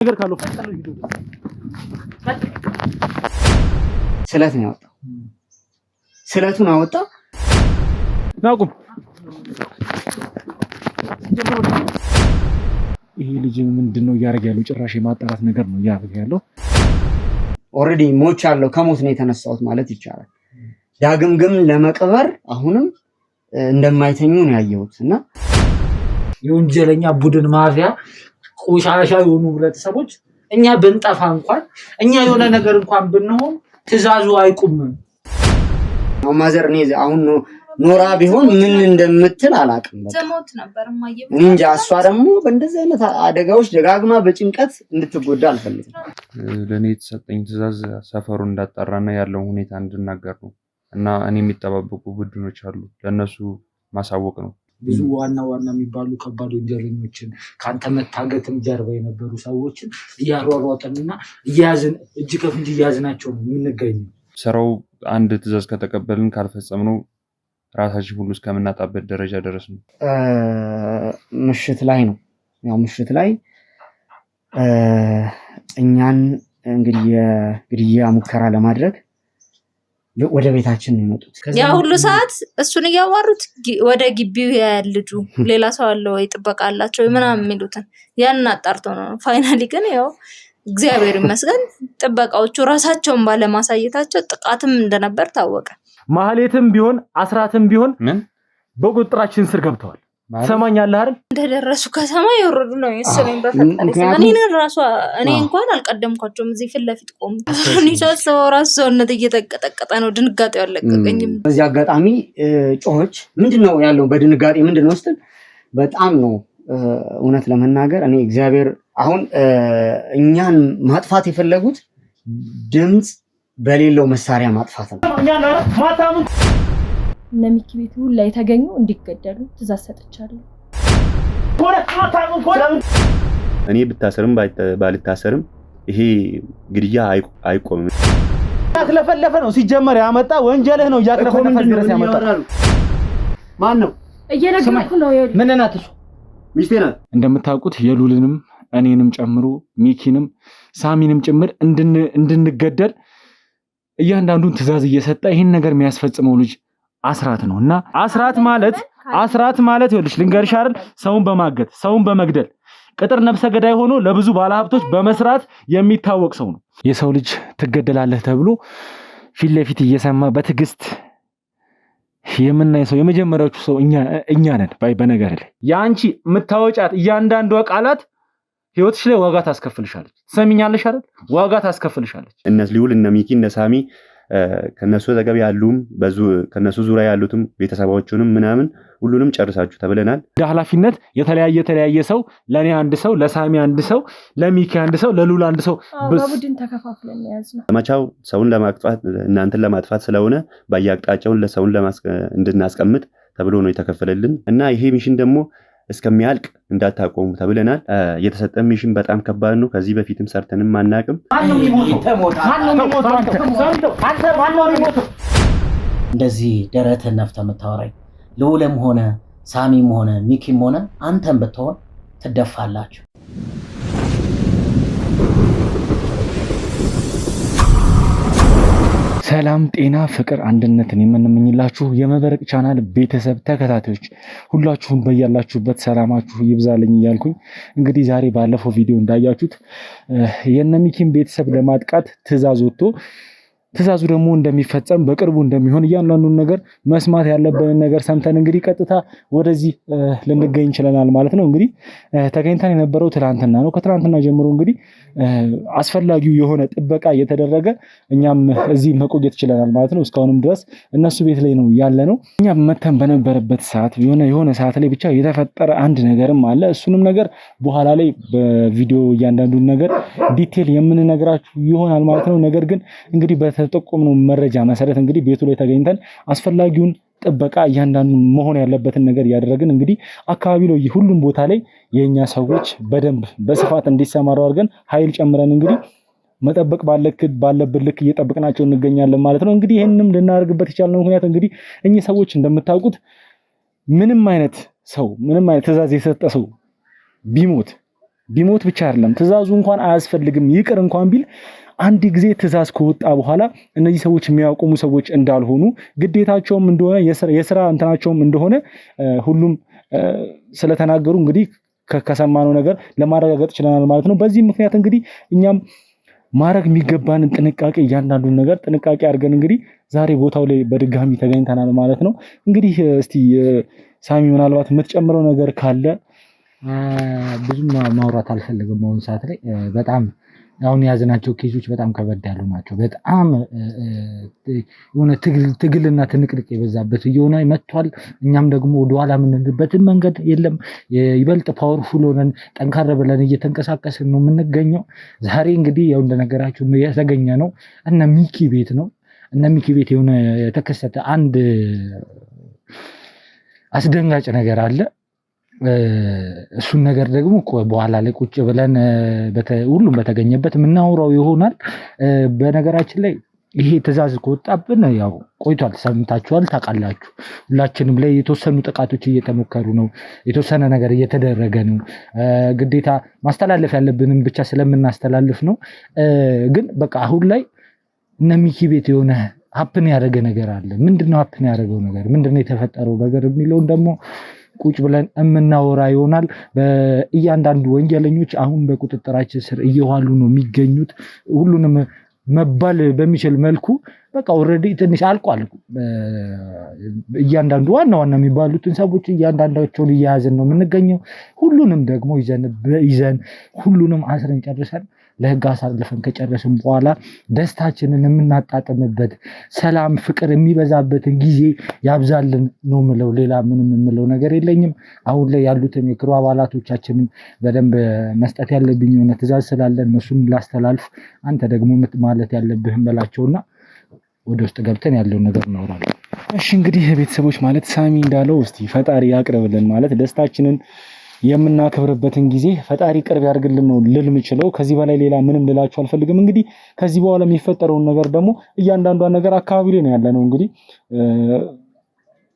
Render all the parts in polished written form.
ነገር ካለው ፈጠነው ሂዱ ስለት ነው ያወጣው ስለቱን አወጣ ናቁም ይሄ ልጅ ምንድነው ያርግ ያለው ጭራሽ የማጣራት ነገር ነው ያርግ ያለው ኦሬዲ ሞች አለው ከሞት ነው የተነሳውት ማለት ይቻላል ዳግም ግን ለመቀበር አሁንም እንደማይተኙ ነው ያየሁትና የወንጀለኛ ቡድን ማፊያ ቆሻሻ የሆኑ ህብረተሰቦች እኛ ብንጠፋ እንኳን እኛ የሆነ ነገር እንኳን ብንሆን ትዛዙ አይቁም ነው ማዘር ነው አሁን ኖራ ቢሆን ምን እንደምትል አላቅም ዘሞት ነበር ማየው እንጃ እሷ ደግሞ በእንደዚህ አይነት አደጋዎች ደጋግማ በጭንቀት እንድትጎዳ አልፈልግም ለኔ የተሰጠኝ ትዛዝ ሰፈሩ እንዳጣራና ያለው ሁኔታ እንድናገር ነው እና እኔ የሚጠባበቁ ቡድኖች አሉ ለነሱ ማሳወቅ ነው ብዙ ዋና የሚባሉ ከባድ ወንጀለኞችን ካንተ መታገትም ጀርባ የነበሩ ሰዎችን ያሯሯጥንና ያዝን እጅ ከፍንጅ ያዝናቸው ነው የምንገኘው ስራው አንድ ትዛዝ ከተቀበልን ካልፈጸምነው ራሳችን ሁሉ እስከምናጣበት ደረጃ ደረስን ምሽት ላይ ነው ያው ምሽት ላይ እኛን እንግዲህ የግድያ ሙከራ ለማድረግ ወደ ቤታችን ነው የመጡት ያ ሁሉ ሰዓት እሱን ያዋሩት ወደ ግቢው ያልጁ ሌላ ሰው አለው ወይ ጥበቃ አላቸው ምናምን የሚሉትን ያን አጣርቶ ነው ፋይናሊ ግን ያው እግዚአብሔር ይመስገን ጥበቃዎቹ ራሳቸውን ባለማሳየታቸው ጥቃትም እንደነበር ታወቀ ማህሌትም ቢሆን አስራትም ቢሆን ምን በቁጥጥራችን ስር ገብተዋል ሰማኛለህ አይደል እንደደረሱ ከሰማይ ይወርዱ ነው የሰለኝ በፈጠረ እኔ እንኳን አልቀደምኳቸውም እዚህ ፊት ለፊት ቆም ኒሳሰው ራስ ሰውነት እየተቀጠቀጠ ነው ድንጋጤው ያለቀቀኝም በዚህ አጋጣሚ ጮሆች ምንድነው ያለው በድንጋጤ ምንድነው ስትል በጣም ነው እውነት ለመናገር እኔ እግዚአብሔር አሁን እኛን ማጥፋት የፈለጉት ድምጽ በሌለው መሳሪያ ማጥፋት ነው ማታምን ነሚኪ ቤት ሁሉ ላይ ተገኙ እንዲገደሉ ትእዛዝ ሰጥቻለሁ እኔ ብታሰርም ባልታሰርም ይሄ ግድያ አይቆምም ያክለፈለፈ ነው ሲጀመር ያመጣ ወንጀልህ ነው ያክለፈለፈ ድረስ ያመጣ ማን ነው እየነገርኩ ነው ምን ናት እሱ ሚስቴ ናት እንደምታውቁት የሉልንም እኔንም ጨምሮ ሚኪንም ሳሚንም ጭምር እንድንገደል እያንዳንዱን ትእዛዝ እየሰጠ ይሄን ነገር የሚያስፈጽመው ልጅ አስራት ነውና አስራት ማለት ይኸውልሽ ልንገርሽ አይደል ሰውን በማገት ሰውን በመግደል ቅጥር ነፍሰ ገዳይ ሆኖ ለብዙ ባለሀብቶች በመስራት የሚታወቅ ሰው ነው የሰው ልጅ ትገደላለህ ተብሎ ፊት ለፊት እየሰማ በትግስት የምናይ ሰው የመጀመሪያዎቹ ሰው እኛ ነን በነገር ላይ ያንቺ ምታወጫት እያንዳንዱ ቃላት ህይወትሽ ላይ ዋጋ ታስከፍልሻለች ሰሚኛለሽ አይደል ዋጋ ታስከፍልሻለች እነዚህ ሊውል እነ ሚኪ እነ ሳሚ ከነሱ ዘገብ ያሉም ከነሱ ዙሪያ ያሉትም ቤተሰቦቹንም ምናምን ሁሉንም ጨርሳችሁ ተብለናል ዳህላፊነት የተለያየ ሰው ለኔ አንድ ሰው ለሳሚ አንድ ሰው ለሚኪ አንድ ሰው ለሉላ አንድ ሰው በቡድን ተከፋፍለን ያዝነው ዘመቻው ሰውን ለማጥፋት እናንተን ለማጥፋት ስለሆነ በየአቅጣጫውን ለሰውን እንድናስቀምጥ ተብሎ ነው የተከፈለልን እና ይሄ ሚሽን ደግሞ እስከሚያልቅ እንዳታቆሙ ተብለናል የተሰጠ ሚሽን በጣም ከባድ ነው ከዚህ በፊትም ሰርተንም አናቅም እንደዚህ ደረተን ነፍተ መታወራይ ለውለም ሆነ ሳሚም ሆነ ሚኪም ሆነ አንተም ብትሆን ትደፋላችሁ ሰላም ጤና ፍቅር አንድነትን የምንመኝላችሁ የመበረቅ ቻናል ቤተሰብ ተከታታዮች ሁላችሁም በያላችሁበት ሰላማችሁ ይብዛልኝ እያልኩኝ እንግዲህ ዛሬ ባለፈው ቪዲዮ እንዳያችሁት የነሚኪን ቤተሰብ ለማጥቃት ትእዛዝ ወጥቶ ትእዛዙ ደግሞ እንደሚፈጸም በቅርቡ እንደሚሆን እያንዳንዱን ነገር መስማት ያለብንን ነገር ሰምተን እንግዲህ ቀጥታ ወደዚህ ልንገኝ እንችላለን ማለት ነው እንግዲህ ተገኝተን የነበረው ትላንትና ነው ከትላንትና ጀምሮ እንግዲህ አስፈላጊው የሆነ ጥበቃ እየተደረገ እኛም እዚህ መቆየት ይችላል ማለት ነው እስካሁንም ድረስ እነሱ ቤት ላይ ነው ያለነው እኛም መተን በነበረበት ሰዓት የሆነ ሰዓት ላይ ብቻ የተፈጠረ አንድ ነገርም አለ እሱንም ነገር በኋላ ላይ በቪዲዮ እያንዳንዱን ነገር ዲቴል የምንነግራችሁ ይሆናል ማለት ነው ነገር ግን እንግዲህ ተጠቆምነው መረጃ መሰረት እንግዲህ ቤቱ ላይ ተገኝተን አስፈላጊውን ጥበቃ እያንዳንዱ መሆን ያለበትን ነገር ያደረግን እንግዲህ አካባቢ ላይ ሁሉም ቦታ ላይ የኛ ሰዎች በደንብ በስፋት እንዲሰማሩ አድርገን ኃይል ጨምረን እንግዲህ መጠበቅ ባለበት ልክ እየጠበቅናቸው እንገኛለን ማለት ነው እንግዲህ ይሄንንም ልናደርግበት ይቻላል ምክንያት እንግዲህ እኚህ ሰዎች እንደምታውቁት ምንም አይነት ትእዛዝ የሰጠ ሰው ቢሞት ቢሞት ብቻ አይደለም ትእዛዙ እንኳን አያስፈልግም ይቅር እንኳን ቢል አንድ ጊዜ ትእዛዝ ከወጣ በኋላ እነዚህ ሰዎች የሚያቆሙ ሰዎች እንዳልሆኑ ግዴታቸውም እንደሆነ የስራ እንትናቸውም እንደሆነ ሁሉም ስለተናገሩ እንግዲህ ከሰማነው ነገር ለማረጋገጥ ችለናል ማለት ነው። በዚህ ምክንያት እንግዲህ እኛም ማድረግ የሚገባንን ጥንቃቄ እያንዳንዱን ነገር ጥንቃቄ አድርገን እንግዲህ ዛሬ ቦታው ላይ በድጋሚ ተገኝተናል ማለት ነው። እንግዲህ እስቲ ሳሚ ምናልባት የምትጨምረው ነገር ካለ? ብዙም ማውራት አልፈልግም አሁን ሰዓት ላይ በጣም አሁን የያዝናቸው ኬዞች በጣም ከበድ ያሉ ናቸው። በጣም የሆነ ትግልና ትንቅንቅ የበዛበት እየሆነ መጥቷል። እኛም ደግሞ ወደኋላ የምንልበትን መንገድ የለም። ይበልጥ ፓወርፉል ሆነን ጠንካራ ብለን እየተንቀሳቀስን ነው የምንገኘው። ዛሬ እንግዲህ ያው እንደነገራችሁ የተገኘ ነው እነ ሚኪ ቤት ነው። እነ ሚኪ ቤት የሆነ የተከሰተ አንድ አስደንጋጭ ነገር አለ። እሱን ነገር ደግሞ በኋላ ላይ ቁጭ ብለን ሁሉም በተገኘበት የምናወራው ይሆናል። በነገራችን ላይ ይሄ ትእዛዝ ከወጣብን ያው ቆይቷል፣ ሰምታችኋል፣ ታውቃላችሁ። ሁላችንም ላይ የተወሰኑ ጥቃቶች እየተሞከሩ ነው፣ የተወሰነ ነገር እየተደረገ ነው። ግዴታ ማስተላለፍ ያለብንም ብቻ ስለምናስተላልፍ ነው። ግን በቃ አሁን ላይ እነ ሚኪ ቤት የሆነ ሀፕን ያደረገ ነገር አለ። ምንድነው ሀፕን ያደረገው ነገር? ምንድነው የተፈጠረው ነገር የሚለውን ደግሞ ቁጭ ብለን የምናወራ ይሆናል። በእያንዳንዱ ወንጀለኞች አሁን በቁጥጥራችን ስር እየዋሉ ነው የሚገኙት። ሁሉንም መባል በሚችል መልኩ በቃ ኦልሬዲ ትንሽ አልቋል። እያንዳንዱ ዋና ዋና የሚባሉትን ሰዎች እያንዳንዳቸውን እየያዝን ነው የምንገኘው። ሁሉንም ደግሞ ይዘን ሁሉንም አስረን ጨርሰን ለህግ አሳልፈን ከጨረስን በኋላ ደስታችንን የምናጣጥምበት ሰላም፣ ፍቅር የሚበዛበትን ጊዜ ያብዛልን ነው ምለው። ሌላ ምንም የምለው ነገር የለኝም። አሁን ላይ ያሉትን የክሩ አባላቶቻችንን በደንብ መስጠት ያለብኝ የሆነ ትእዛዝ ስላለ እነሱን ላስተላልፍ። አንተ ደግሞ ማለት ያለብህን በላቸውና ወደ ውስጥ ገብተን ያለውን ነገር እናወራለን። እሺ እንግዲህ ቤተሰቦች ማለት ሳሚ እንዳለው እስቲ ፈጣሪ ያቅርብልን ማለት ደስታችንን የምናከብርበትን ጊዜ ፈጣሪ ቅርብ ያድርግልን ነው ልል የምችለው። ከዚህ በላይ ሌላ ምንም ልላችሁ አልፈልግም። እንግዲህ ከዚህ በኋላ የሚፈጠረውን ነገር ደግሞ እያንዳንዷን ነገር አካባቢ ላይ ነው ያለነው። እንግዲህ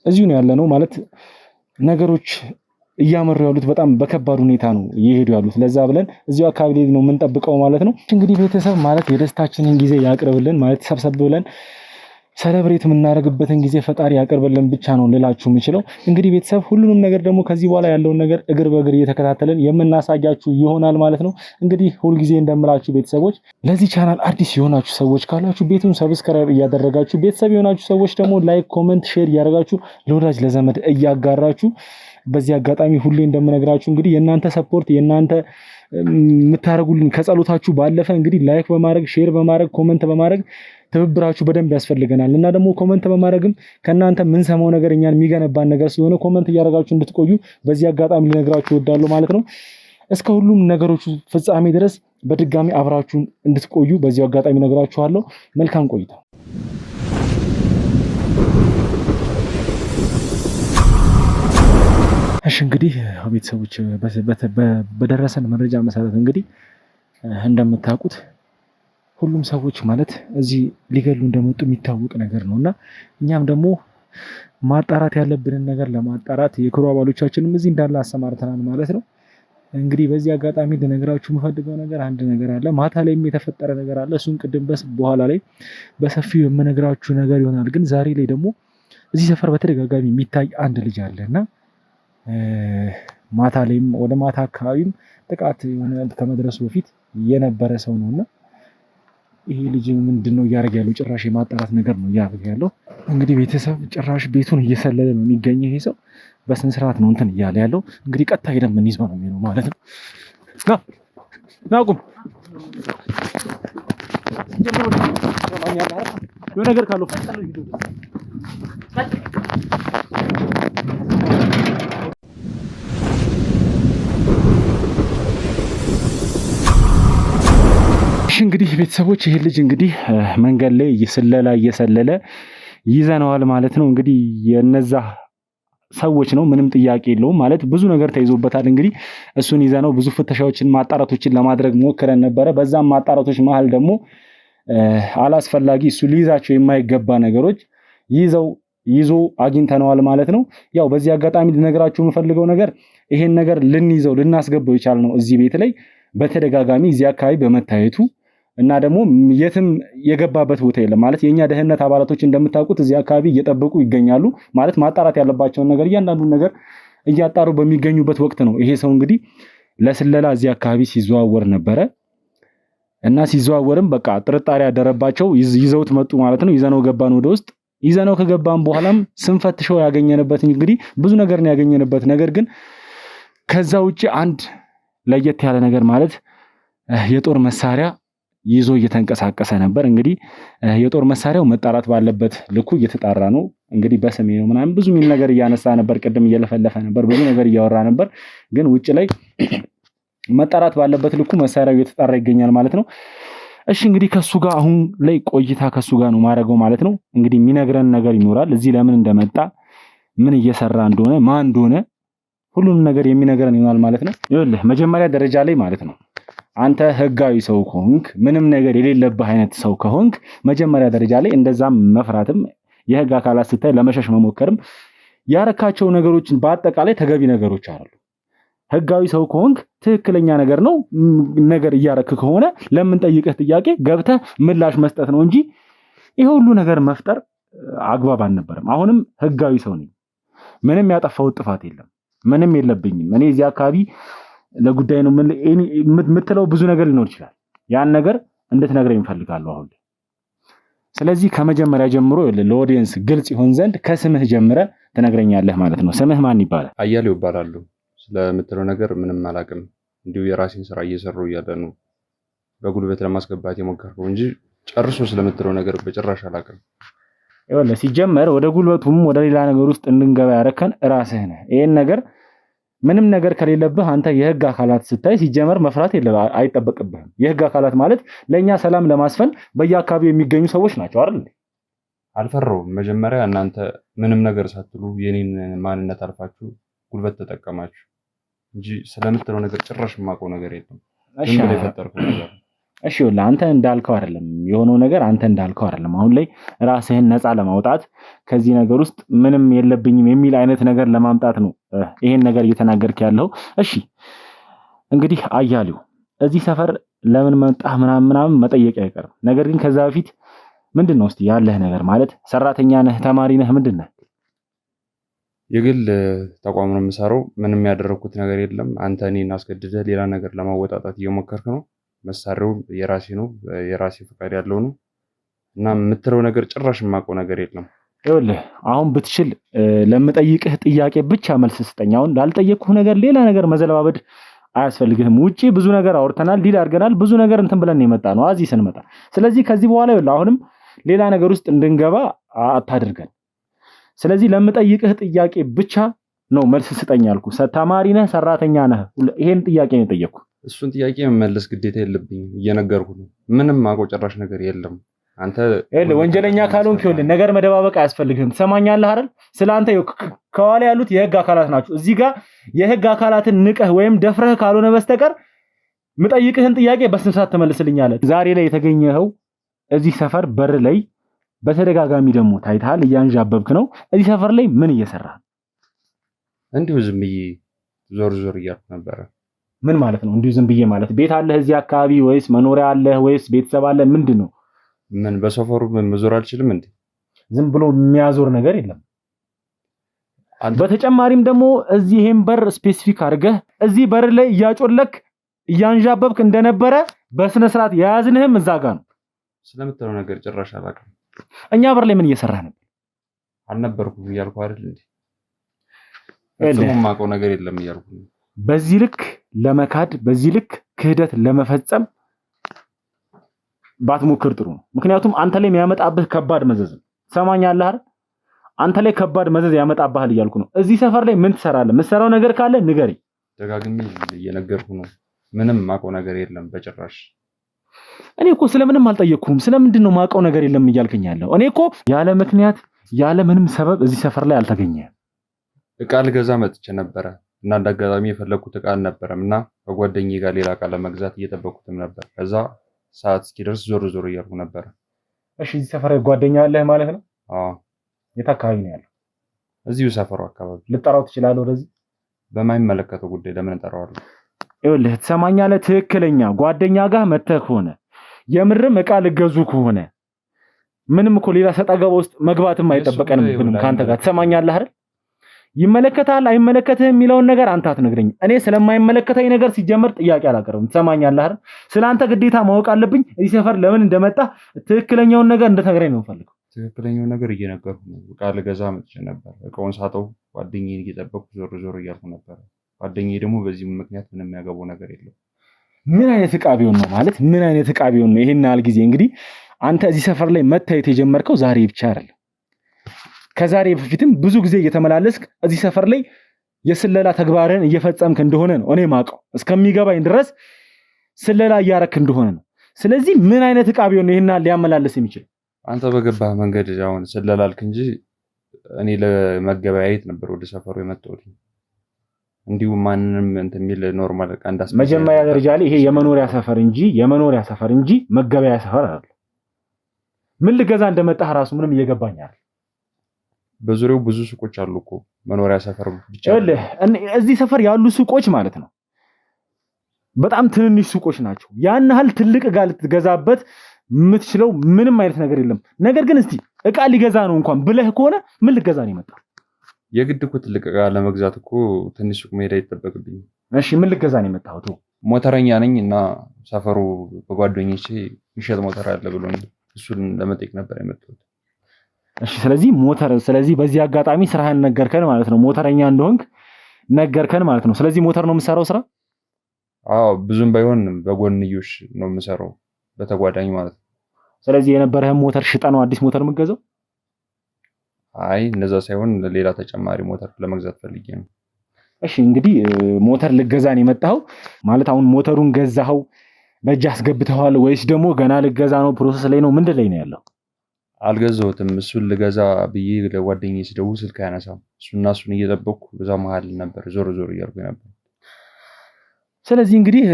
እዚሁ ነው ያለነው ማለት ነገሮች እያመሩ ያሉት በጣም በከባድ ሁኔታ ነው እየሄዱ ያሉት። ለዛ ብለን እዚሁ አካባቢ ላይ ነው የምንጠብቀው ማለት ነው። እንግዲህ ቤተሰብ ማለት የደስታችንን ጊዜ ያቅርብልን ማለት ሰብሰብ ብለን ሰለብሬት የምናደርግበትን ጊዜ ፈጣሪ ያቀርብልን ብቻ ነው ልላችሁ የምችለው። እንግዲህ ቤተሰብ ሁሉንም ነገር ደግሞ ከዚህ በኋላ ያለውን ነገር እግር በእግር እየተከታተልን የምናሳያችሁ ይሆናል ማለት ነው። እንግዲህ ሁልጊዜ እንደምላችሁ ቤተሰቦች ለዚህ ቻናል አዲስ የሆናችሁ ሰዎች ካላችሁ ቤቱን ሰብስክራይብ እያደረጋችሁ፣ ቤተሰብ የሆናችሁ ሰዎች ደግሞ ላይክ፣ ኮሜንት፣ ሼር እያደረጋችሁ ለወዳጅ ለዘመድ እያጋራችሁ፣ በዚህ አጋጣሚ ሁሌ እንደምነግራችሁ እንግዲህ የእናንተ ሰፖርት የእናንተ የምታደርጉልን ከጸሎታችሁ ባለፈ እንግዲህ ላይክ በማድረግ ሼር በማድረግ ኮሜንት በማድረግ ትብብራችሁ በደንብ ያስፈልገናል እና ደግሞ ኮሜንት በማድረግም ከእናንተ የምንሰማው ነገር እኛን የሚገነባን ነገር ስለሆነ ኮሜንት እያደረጋችሁ እንድትቆዩ በዚህ አጋጣሚ ልነግራችሁ እወዳለሁ ማለት ነው። እስከ ሁሉም ነገሮች ፍጻሜ ድረስ በድጋሚ አብራችሁን እንድትቆዩ በዚህ አጋጣሚ ነግራችኋለሁ። መልካም ቆይታ። እሺ እንግዲህ ቤተሰቦች በደረሰን መረጃ መሰረት እንግዲህ እንደምታውቁት ሁሉም ሰዎች ማለት እዚህ ሊገሉ እንደመጡ የሚታወቅ ነገር ነውና እኛም ደግሞ ማጣራት ያለብንን ነገር ለማጣራት የክሩ አባሎቻችንም እዚህ እንዳለ አሰማርተናል ማለት ነው። እንግዲህ በዚህ አጋጣሚ ልነግራችሁ የምፈልገው ነገር አንድ ነገር አለ። ማታ ላይም የተፈጠረ ነገር አለ። እሱን ቅድም በኋላ ላይ በሰፊው የምነግራችሁ ነገር ይሆናል። ግን ዛሬ ላይ ደግሞ እዚህ ሰፈር በተደጋጋሚ የሚታይ አንድ ልጅ አለና ማታ ላይም ወደ ማታ አካባቢም ጥቃት ከመድረሱ በፊት የነበረ ሰው ነውና ይሄ ልጅ ምንድነው እያደረገ ያለው? ጭራሽ የማጣራት ነገር ነው እያደረገ ያለው። እንግዲህ ቤተሰብ ጭራሽ ቤቱን እየሰለለ ነው የሚገኘው። ይሄ ሰው በስነ ስርዓት ነው እንትን እያለ ያለው። እንግዲህ ቀጥታ ሄደን የምንይዘው ነው የሚሆነው ማለት ነው። ና ቁም። የሆነ ነገር ካለው እንግዲህ ቤተሰቦች ይሄ ልጅ እንግዲህ መንገድ ላይ እየሰለለ ይዘነዋል ማለት ነው። እንግዲህ የነዛ ሰዎች ነው፣ ምንም ጥያቄ የለውም ማለት ብዙ ነገር ተይዞበታል። እንግዲህ እሱን ይዘነው ብዙ ፍተሻዎችን ማጣራቶችን ለማድረግ ሞክረን ነበረ። በዛም ማጣራቶች መሀል ደግሞ አላስፈላጊ እሱ ሊይዛቸው የማይገባ ነገሮች ይዘው ይዞ አግኝተነዋል ማለት ነው። ያው በዚህ አጋጣሚ ልነግራችሁ የምፈልገው ነገር ይሄን ነገር ልናስገባው የቻልነው እዚህ ቤት ላይ በተደጋጋሚ እዚህ አካባቢ በመታየቱ እና ደግሞ የትም የገባበት ቦታ የለም ማለት የኛ ደህንነት አባላቶች እንደምታውቁት እዚህ አካባቢ እየጠበቁ ይገኛሉ ማለት ማጣራት ያለባቸውን ነገር እያንዳንዱን ነገር እያጣሩ በሚገኙበት ወቅት ነው ይሄ ሰው እንግዲህ ለስለላ እዚህ አካባቢ ሲዘዋወር ነበረ እና ሲዘዋወርም በቃ ጥርጣሬ ያደረባቸው ይዘውት መጡ ማለት ነው። ይዘነው ገባን ወደ ውስጥ። ይዘነው ከገባን በኋላም ስንፈትሸው ያገኘንበት እንግዲህ ብዙ ነገር ነው ያገኘንበት። ነገር ግን ከዛ ውጪ አንድ ለየት ያለ ነገር ማለት የጦር መሳሪያ ይዞ እየተንቀሳቀሰ ነበር። እንግዲህ የጦር መሳሪያው መጣራት ባለበት ልኩ እየተጣራ ነው። እንግዲህ በስሜ ነው ምናምን ብዙ ሚል ነገር እያነሳ ነበር። ቅድም እየለፈለፈ ነበር፣ ብዙ ነገር እያወራ ነበር። ግን ውጭ ላይ መጣራት ባለበት ልኩ መሳሪያው እየተጣራ ይገኛል ማለት ነው። እሺ እንግዲህ ከሱ ጋር አሁን ላይ ቆይታ ከሱ ጋር ነው ማድረገው ማለት ነው። እንግዲህ የሚነግረን ነገር ይኖራል። እዚህ ለምን እንደመጣ ምን እየሰራ እንደሆነ ማን እንደሆነ ሁሉንም ነገር የሚነግረን ይሆናል ማለት ነው። ይኸውልህ መጀመሪያ ደረጃ ላይ ማለት ነው አንተ ህጋዊ ሰው ከሆንክ ምንም ነገር የሌለብህ አይነት ሰው ከሆንክ መጀመሪያ ደረጃ ላይ እንደዛም መፍራትም የህግ አካላት ስታይ ለመሸሽ መሞከርም ያረካቸው ነገሮችን በአጠቃላይ ተገቢ ነገሮች አይደሉ። ህጋዊ ሰው ከሆንክ ትክክለኛ ነገር ነው ነገር እያረክ ከሆነ ለምን ጠይቀህ ጥያቄ ገብተህ ምላሽ መስጠት ነው እንጂ ይሄ ሁሉ ነገር መፍጠር አግባብ አልነበረም። አሁንም ህጋዊ ሰው ነኝ። ምንም ያጠፋው ጥፋት የለም። ምንም የለብኝም። እኔ እዚህ አካባቢ ለጉዳይ ነው የምትለው ብዙ ነገር ሊኖር ይችላል። ያን ነገር እንድትነግረኝ እፈልጋለሁ አሁን። ስለዚህ ከመጀመሪያ ጀምሮ ለኦዲየንስ ግልጽ ይሆን ዘንድ ከስምህ ጀምረህ ትነግረኛለህ ማለት ነው። ስምህ ማን ይባላል? አያሌው ይባላሉ። ስለምትለው ነገር ምንም አላውቅም። እንዲሁ የራሴን ስራ እየሰራሁ እያለ ነው በጉልበት ለማስገባት የሞከርኩት እንጂ ጨርሶ ስለምትለው ነገር በጭራሽ አላውቅም። ይኸውልህ ሲጀመር ወደ ጉልበቱም ወደ ሌላ ነገር ውስጥ እንድንገባ ያረከን ራስህ ነህ። ይሄን ነገር ምንም ነገር ከሌለብህ አንተ የህግ አካላት ስታይ ሲጀመር መፍራት አይጠበቅብህም። የህግ አካላት ማለት ለኛ ሰላም ለማስፈን በየአካባቢው የሚገኙ ሰዎች ናቸው አይደል? አልፈራውም። መጀመሪያ እናንተ ምንም ነገር ሳትሉ የኔን ማንነት አልፋችሁ ጉልበት ተጠቀማችሁ እንጂ ስለምትለው ነገር ጭራሽ የማውቀው ነገር የለም። ዝም ብለህ የፈጠርከው ነገር። እሺ ይኸውልህ አንተ እንዳልከው አይደለም የሆነው ነገር አንተ እንዳልከው አይደለም። አሁን ላይ ራስህን ነፃ ለማውጣት ከዚህ ነገር ውስጥ ምንም የለብኝም የሚል አይነት ነገር ለማምጣት ነው ይሄን ነገር እየተናገርክ ያለው። እሺ እንግዲህ አያሌው እዚህ ሰፈር ለምን መጣህ ምናምን መጠየቅ አይቀርም። ነገር ግን ከዛ በፊት ምንድነው እስቲ ያለህ ነገር ማለት ሰራተኛ ነህ፣ ተማሪ ነህ፣ ምንድነህ? የግል ተቋም ነው የምሰራው። ምንም ያደረኩት ነገር የለም። አንተ እኔን አስገድደህ ሌላ ነገር ለማወጣጣት እየሞከርክ ነው። መሳሪያው የራሴ ነው፣ የራሴ ፈቃድ ያለው ነው እና የምትለው ነገር ጭራሽ የማውቀው ነገር የለም። ይኸውልህ አሁን ብትችል ለምጠይቅህ ጥያቄ ብቻ መልስ ስጠኝ። አሁን ላልጠየቅኩህ ነገር ሌላ ነገር መዘለባበድ አያስፈልግህም። ውጪ ብዙ ነገር አውርተናል፣ ዲል አድርገናል፣ ብዙ ነገር እንትን ብለን የመጣ ነው እዚህ ስንመጣ። ስለዚህ ከዚህ በኋላ ይኸውልህ አሁንም ሌላ ነገር ውስጥ እንድንገባ አታድርገን። ስለዚህ ለምጠይቅህ ጥያቄ ብቻ ነው መልስ ስጠኝ ያልኩህ። ተማሪ ነህ፣ ሰራተኛ ነህ? ይሄን ጥያቄ ነው የጠየቅኩህ። እሱን ጥያቄ መመለስ ግዴታ የለብኝም። እየነገርኩህ ነው። ምንም ማውቀው ጭራሽ ነገር የለም። አንተ ወንጀለኛ ካልሆንክ ይኸውልህ ነገር መደባበቅ አያስፈልግህም። ትሰማኛለህ አይደል? ስለአንተ ከኋላ ያሉት የህግ አካላት ናቸው። እዚህ ጋር የህግ አካላትን ንቀህ ወይም ደፍረህ ካልሆነ በስተቀር ምጠይቅህን ጥያቄ በስነ ስርዓት ትመልስልኛለህ። ዛሬ ላይ የተገኘኸው እዚህ ሰፈር በር ላይ በተደጋጋሚ ደግሞ ታይታል፣ እያንዣበብክ ነው። እዚህ ሰፈር ላይ ምን እየሰራህ? እንዲሁ ዝም ብዬ ዞር እያልኩ ነበረ። ምን ማለት ነው እንዲሁ ዝም ብዬ ማለት? ቤት አለህ እዚህ አካባቢ ወይስ መኖሪያ አለህ ወይስ ቤተሰብ አለህ? ምንድን ነው? ምን በሰፈሩ ምን መዞር አልችልም እንዴ? ዝም ብሎ የሚያዞር ነገር የለም። በተጨማሪም ደግሞ እዚህ ይሄን በር ስፔሲፊክ አድርገህ እዚህ በር ላይ እያጮለክ እያንዣበብክ እንደነበረ በስነ ስርዓት የያዝንህም እዛ ጋር ነው። ስለምትለው ነገር ጭራሽ አላውቅም። እኛ በር ላይ ምን እየሰራህ ነበር? አልነበርኩም እያልኩ አይደል እንዴ? የማውቀው ነገር የለም እያልኩ ነው። በዚህ ልክ ለመካድ በዚህ ልክ ክህደት ለመፈጸም ባትሞክር ጥሩ ነው። ምክንያቱም አንተ ላይ የሚያመጣብህ ከባድ መዘዝ ነው። ትሰማኛለህ አይደል? አንተ ላይ ከባድ መዘዝ ያመጣብሃል እያልኩ ነው። እዚህ ሰፈር ላይ ምን ትሰራለህ? የምትሰራው ነገር ካለ ንገረኝ። ደጋግሜ እየነገርኩ ነው። ምንም ማውቀው ነገር የለም በጭራሽ። እኔ እኮ ስለምንም አልጠየቅኩም። ስለምንድን ነው ማውቀው ነገር የለም እያልከኝ ያለው? እኔ እኮ ያለ ምክንያት ያለ ምንም ሰበብ እዚህ ሰፈር ላይ አልተገኘህም። እቃ ልገዛ መጥቼ ነበረ እና እንዳጋጣሚ የፈለኩት እቃ አልነበረም እና ከጓደኛዬ ጋር ሌላ እቃ ለመግዛት እየጠበኩትም ነበር። ከዛ ሰዓት እስኪደርስ ዞር እያልኩ ነበረ። እሺ እዚህ ሰፈር ጓደኛ አለህ ማለት ነው? አዎ። የት አካባቢ ነው ያለው? እዚሁ ሰፈሩ አካባቢ። ልጠራው ትችላለህ ወደዚህ? በማይመለከተው ጉዳይ ለምን እጠራዋለሁ? ይኸውልህ ትሰማኛለህ? ትክክለኛ ጓደኛ ጋር መተህ ከሆነ የምርም ዕቃ ልገዙ ከሆነ ምንም እኮ ሌላ ሰጣ ገባ ውስጥ መግባትም አይጠበቀንም ብንም ካንተ ጋር ትሰማኛለህ አይደል? ይመለከታል አይመለከትህም የሚለውን ነገር አንተ አትነግረኝም። እኔ ስለማይመለከተኝ ነገር ሲጀመር ጥያቄ አላቀርብም። ትሰማኛለህ አይደል? ስለአንተ ግዴታ ማወቅ አለብኝ። እዚህ ሰፈር ለምን እንደመጣ ትክክለኛውን ነገር እንድትነግረኝ ነው የምፈልገው። ትክክለኛውን ነገር እየነገርኩ ነው። ዕቃ ልገዛ መጥቼ ነበር። ዕቃውን ሳጠው ጓደኛዬን እየጠበቅኩ ዞር እያልኩ ነበር። ጓደኛዬ ደግሞ በዚህ ምክንያት ምንም የሚያገባው ነገር የለም። ምን አይነት ዕቃ ቢሆን ነው ማለት ምን አይነት ዕቃ ቢሆን ነው ይሄን ያህል ጊዜ እንግዲህ አንተ እዚህ ሰፈር ላይ መታየት የጀመርከው ዛሬ ብቻ አይደለም። ከዛሬ በፊትም ብዙ ጊዜ እየተመላለስክ እዚህ ሰፈር ላይ የስለላ ተግባርን እየፈጸምክ እንደሆነ ነው እኔ ማውቀው። እስከሚገባኝ ድረስ ስለላ እያረክ እንደሆነ ነው። ስለዚህ ምን አይነት ዕቃ ቢሆን ነው ይሄን ያህል ሊያመላለስ የሚችል? አንተ በገባህ መንገድ አሁን ስለላልክ እንጂ እኔ ለመገበያየት ነበር ወደ ሰፈሩ የመጣሁት። እንዲሁ ማንንም እንትን የሚል ኖርማል ዕቃ እንዳስመጣ መጀመሪያ ደረጃ ላይ ይሄ የመኖሪያ ሰፈር እንጂ መገበያ ሰፈር አይደለም። ምን ልገዛ እንደመጣህ ራሱ ምንም እየገባኝ አይደል። በዙሪያው ብዙ ሱቆች አሉ እኮ መኖሪያ ሰፈር ብቻ። እዚህ ሰፈር ያሉ ሱቆች ማለት ነው በጣም ትንንሽ ሱቆች ናቸው። ያን ያህል ትልቅ ዕቃ ልትገዛበት የምትችለው ምንም አይነት ነገር የለም። ነገር ግን እስቲ ዕቃ ሊገዛ ነው እንኳን ብለህ ከሆነ ምን ልገዛ ነው የመጣው? የግድ እኮ ትልቅ ዕቃ ለመግዛት እኮ ትንሽ ሱቅ መሄድ አይጠበቅብኝም። እሺ ምን ልገዛ ነው የመጣው? ሞተረኛ ነኝ እና ሰፈሩ በጓደኞቼ የሚሸጥ ሞተር አለ ብሎኝ እሱን ለመጠየቅ ነበር የመጣሁት። እሺ ስለዚህ በዚህ አጋጣሚ ስራህን ነገርከን ማለት ነው። ሞተረኛ እንደሆንክ ነገርከን ማለት ነው። ስለዚህ ሞተር ነው የምሰራው ስራ? አዎ ብዙም ባይሆን በጎንዮሽ ነው የምሰራው በተጓዳኝ ማለት ነው። ስለዚህ የነበረህን ሞተር ሽጠህ ነው አዲስ ሞተር የምትገዛው? አይ እንደዛ ሳይሆን ሌላ ተጨማሪ ሞተር ለመግዛት ፈልጌ ነው። እሺ እንግዲህ ሞተር ልገዛን የመጣኸው ማለት አሁን ሞተሩን ገዛኸው በእጅ አስገብተዋል ወይስ ደግሞ ገና ልገዛ ነው ፕሮሰስ ላይ ነው ምንድን ላይ ነው ያለው? አልገዛሁትም። እሱን ልገዛ ብዬ ለጓደኛዬ ስደውል ስልክ አያነሳም። እሱን እየጠበቅኩ በዛ መሀል ነበር ዞር እያልኩ ነበር። ስለዚህ እንግዲህ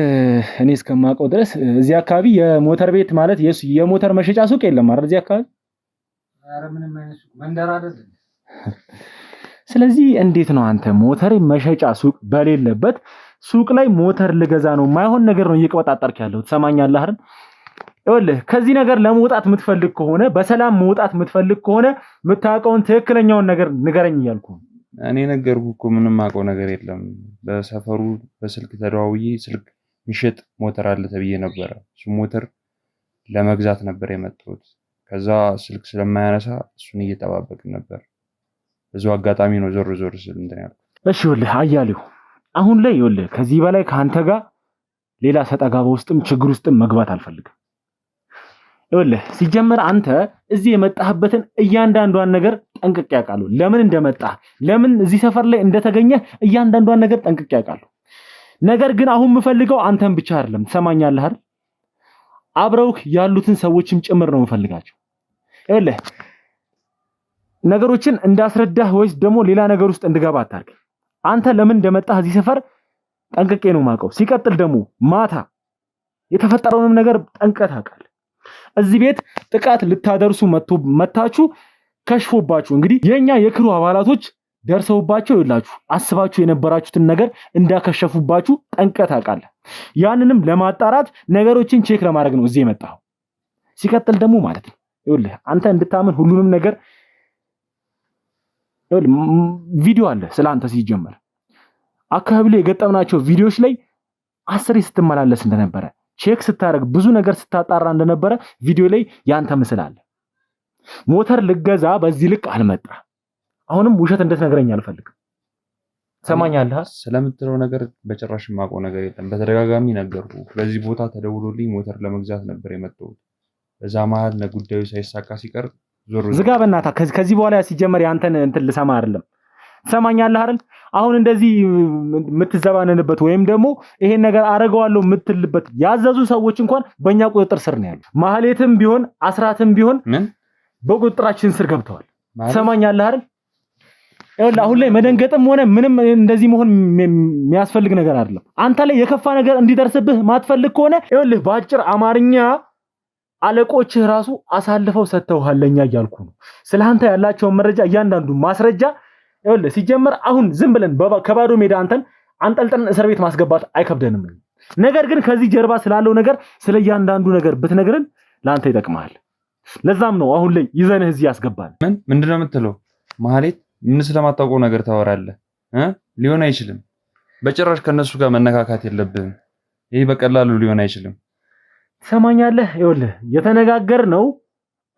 እኔ እስከማውቀው ድረስ እዚህ አካባቢ የሞተር ቤት ማለት የሞተር መሸጫ ሱቅ የለም አይደል? እዚህ አካባቢ ኧረ ምንም አይነት ሱቅ መንደር አይደለም። ስለዚህ እንዴት ነው አንተ ሞተር መሸጫ ሱቅ በሌለበት ሱቅ ላይ ሞተር ልገዛ ነው ማይሆን ነገር ነው እየቀወጣጣርክ ያለው? ትሰማኛለህ አይደል? ይኸውልህ ከዚህ ነገር ለመውጣት የምትፈልግ ከሆነ በሰላም መውጣት የምትፈልግ ከሆነ የምታውቀውን ትክክለኛውን ነገር ንገረኝ እያልኩ ነው። እኔ ነገርኩህ እኮ ምንም አውቀው ነገር የለም። በሰፈሩ በስልክ ተደዋውዬ ስልክ የሚሸጥ ሞተር አለ ተብዬ ነበረ። እሱ ሞተር ለመግዛት ነበር የመጣሁት። ከዛ ስልክ ስለማያነሳ እሱን እየጠባበቅን ነበር። በዛው አጋጣሚ ነው ዞር ስል እንትን ያልኩት። እሺ ይኸውልህ አያሌው አሁን ላይ ይኸውልህ ከዚህ በላይ ካንተ ጋር ሌላ ሰጠጋባ ውስጥም ችግር ውስጥም መግባት አልፈልግም። ይኸውልህ ሲጀመር አንተ እዚህ የመጣህበትን እያንዳንዷን ነገር ጠንቅቄ ያውቃለሁ። ለምን እንደመጣህ ለምን እዚህ ሰፈር ላይ እንደተገኘ እያንዳንዷን ነገር ጠንቅቄ ያውቃለሁ። ነገር ግን አሁን የምፈልገው አንተን ብቻ አይደለም። ትሰማኛለህ አይደል? አብረውክ ያሉትን ሰዎችም ጭምር ነው የምፈልጋቸው። ይኸውልህ ነገሮችን እንዳስረዳህ ወይስ ደግሞ ሌላ ነገር ውስጥ እንድገባ አታርግ። አንተ ለምን እንደመጣህ እዚህ ሰፈር ጠንቅቄ ነው የማውቀው። ሲቀጥል ደግሞ ማታ የተፈጠረውንም ነገር ጠንቅቀህ ታውቃለህ። እዚህ ቤት ጥቃት ልታደርሱ መታችሁ ከሽፎባችሁ እንግዲህ የኛ የክሩ አባላቶች ደርሰውባቸው ይላችሁ አስባችሁ የነበራችሁትን ነገር እንዳከሸፉባችሁ ጠንቅቀህ ታውቃለህ። ያንንም ለማጣራት ነገሮችን ቼክ ለማድረግ ነው እዚህ የመጣው። ሲቀጥል ደግሞ ማለት ነው ይኸውልህ አንተ እንድታምን ሁሉንም ነገር ቪዲዮ አለ ስላንተ ሲጀመር አካባቢ ላይ የገጠምናቸው ቪዲዮዎች ላይ አስሬ ስትመላለስ እንደነበረ ቼክ ስታረግ ብዙ ነገር ስታጣራ እንደነበረ ቪዲዮ ላይ ያንተ ምስል አለ። ሞተር ልገዛ በዚህ ልክ አልመጣ። አሁንም ውሸት እንድትነግረኝ አልፈልግም። ሰማኛለህ? ስለምትለው ነገር በጭራሽ የማውቀው ነገር የለም። በተደጋጋሚ ነገርኩ። በዚህ ቦታ ተደውሎልኝ ሞተር ለመግዛት ነበር የመጣሁት። በዛ መሀል ጉዳዩ ሳይሳካ ሲቀር ዝጋ በእናትህ። ከዚህ በኋላ ሲጀመር ያንተን እንትን ልሰማ አይደለም። ትሰማኛለህ አይደል? አሁን እንደዚህ የምትዘባነንበት ወይም ደግሞ ይሄን ነገር አረጋዋለሁ የምትልበት ያዘዙ ሰዎች እንኳን በእኛ ቁጥጥር ስር ነው ያሉት። ማህሌትም ቢሆን አስራትም ቢሆን በቁጥጥራችን ስር ገብተዋል። ትሰማኛለህ አይደል? ይኸውልህ አሁን ላይ መደንገጥም ሆነ ምንም እንደዚህ መሆን የሚያስፈልግ ነገር አይደለም። አንተ ላይ የከፋ ነገር እንዲደርስብህ ማትፈልግ ከሆነ ይኸውልህ በአጭር አማርኛ አለቆችህ ራሱ አሳልፈው ሰጥተውሃል ለኛ እያልኩ ነው። ስለአንተ ያላቸውን መረጃ እያንዳንዱ ማስረጃ ይኸውልህ ሲጀመር አሁን ዝም ብለን ከባዶ ሜዳ አንተን አንጠልጥለን እስር ቤት ማስገባት አይከብደንም። ነገር ግን ከዚህ ጀርባ ስላለው ነገር ስለ እያንዳንዱ ነገር ብትነግረን ለአንተ ይጠቅማል። ለዛም ነው አሁን ላይ ይዘንህ እዚህ ያስገባል። ምንድነው የምትለው? ማህሌት ምን ስለማታውቀው ነገር ታወራለህ? ሊሆን አይችልም። በጭራሽ ከነሱ ጋር መነካካት የለብህም። ይሄ በቀላሉ ሊሆን አይችልም። ትሰማኛለህ? ይኸውልህ የተነጋገርነው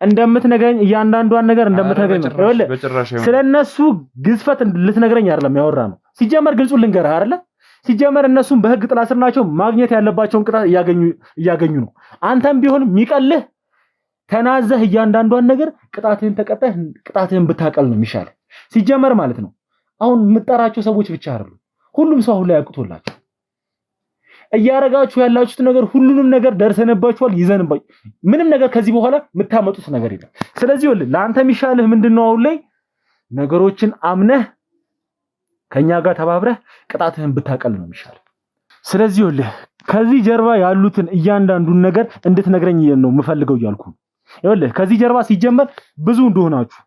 እንደምትነግረኝ እያንዳንዷን ነገር እንደምትነግረኝ ነው። ይኸውልህ ስለነሱ ግዝፈት ልትነግረኝ አይደለም ያወራነው። ሲጀመር ግልጹን ልንገርህ አይደለ? ሲጀመር እነሱም በህግ ጥላ ስር ናቸው። ማግኘት ያለባቸውን ቅጣት እያገኙ ነው። አንተም ቢሆን የሚቀልህ ተናዘህ እያንዳንዷን ነገር ቅጣትህን ተቀጣህ ቅጣትህን ብታቀል ነው የሚሻለው። ሲጀመር ማለት ነው አሁን የምጠራቸው ሰዎች ብቻ አይደሉም፣ ሁሉም ሰው አሁን ላይ ያውቁቶላችሁ እያረጋችሁ ያላችሁት ነገር ሁሉንም ነገር ደርሰንባችኋል፣ ይዘንባችሁ ምንም ነገር ከዚህ በኋላ የምታመጡት ነገር የለም። ስለዚህ ወል ለአንተ የሚሻልህ ምንድነው? አሁን ላይ ነገሮችን አምነህ ከኛ ጋር ተባብረህ ቅጣትህን ብታቀል ነው የሚሻለው። ስለዚህ ወል ከዚህ ጀርባ ያሉትን እያንዳንዱን ነገር እንድትነግረኝ ነው የምፈልገው እያልኩ ነው። ይኸውልህ ከዚህ ጀርባ ሲጀመር ብዙ እንደሆናችሁ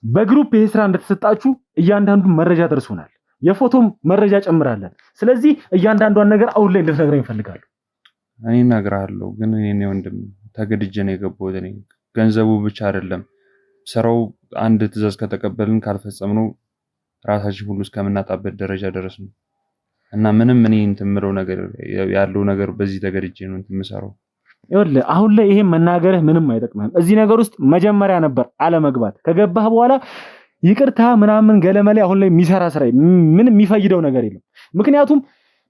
በግሩፕ ይሄ ስራ እንደተሰጣችሁ እያንዳንዱን መረጃ ደርሶናል። የፎቶም መረጃ ጨምራለን። ስለዚህ እያንዳንዷን ነገር አሁን ላይ እንድትነግረኝ እፈልጋለሁ። እኔ እነግርሃለሁ፣ ግን እኔ ወንድም ተገድጄ ነው የገባሁት። እኔ ገንዘቡ ብቻ አይደለም ስራው አንድ ትዕዛዝ ከተቀበልን ካልፈጸምነው ራሳችን ሁሉ እስከምናጣበት ደረጃ ደረስን እና ምንም እኔ እንትን የምለው ነገር ያለው ነገር በዚህ ተገድጄ ነው እንትን የምሰራው። ይኸውልህ አሁን ላይ ይሄን መናገርህ ምንም አይጠቅምህም። እዚህ ነገር ውስጥ መጀመሪያ ነበር አለመግባት። ከገባህ በኋላ ይቅርታ ምናምን ገለመሌ አሁን ላይ የሚሰራ ስራ ምንም የሚፈይደው ነገር የለም። ምክንያቱም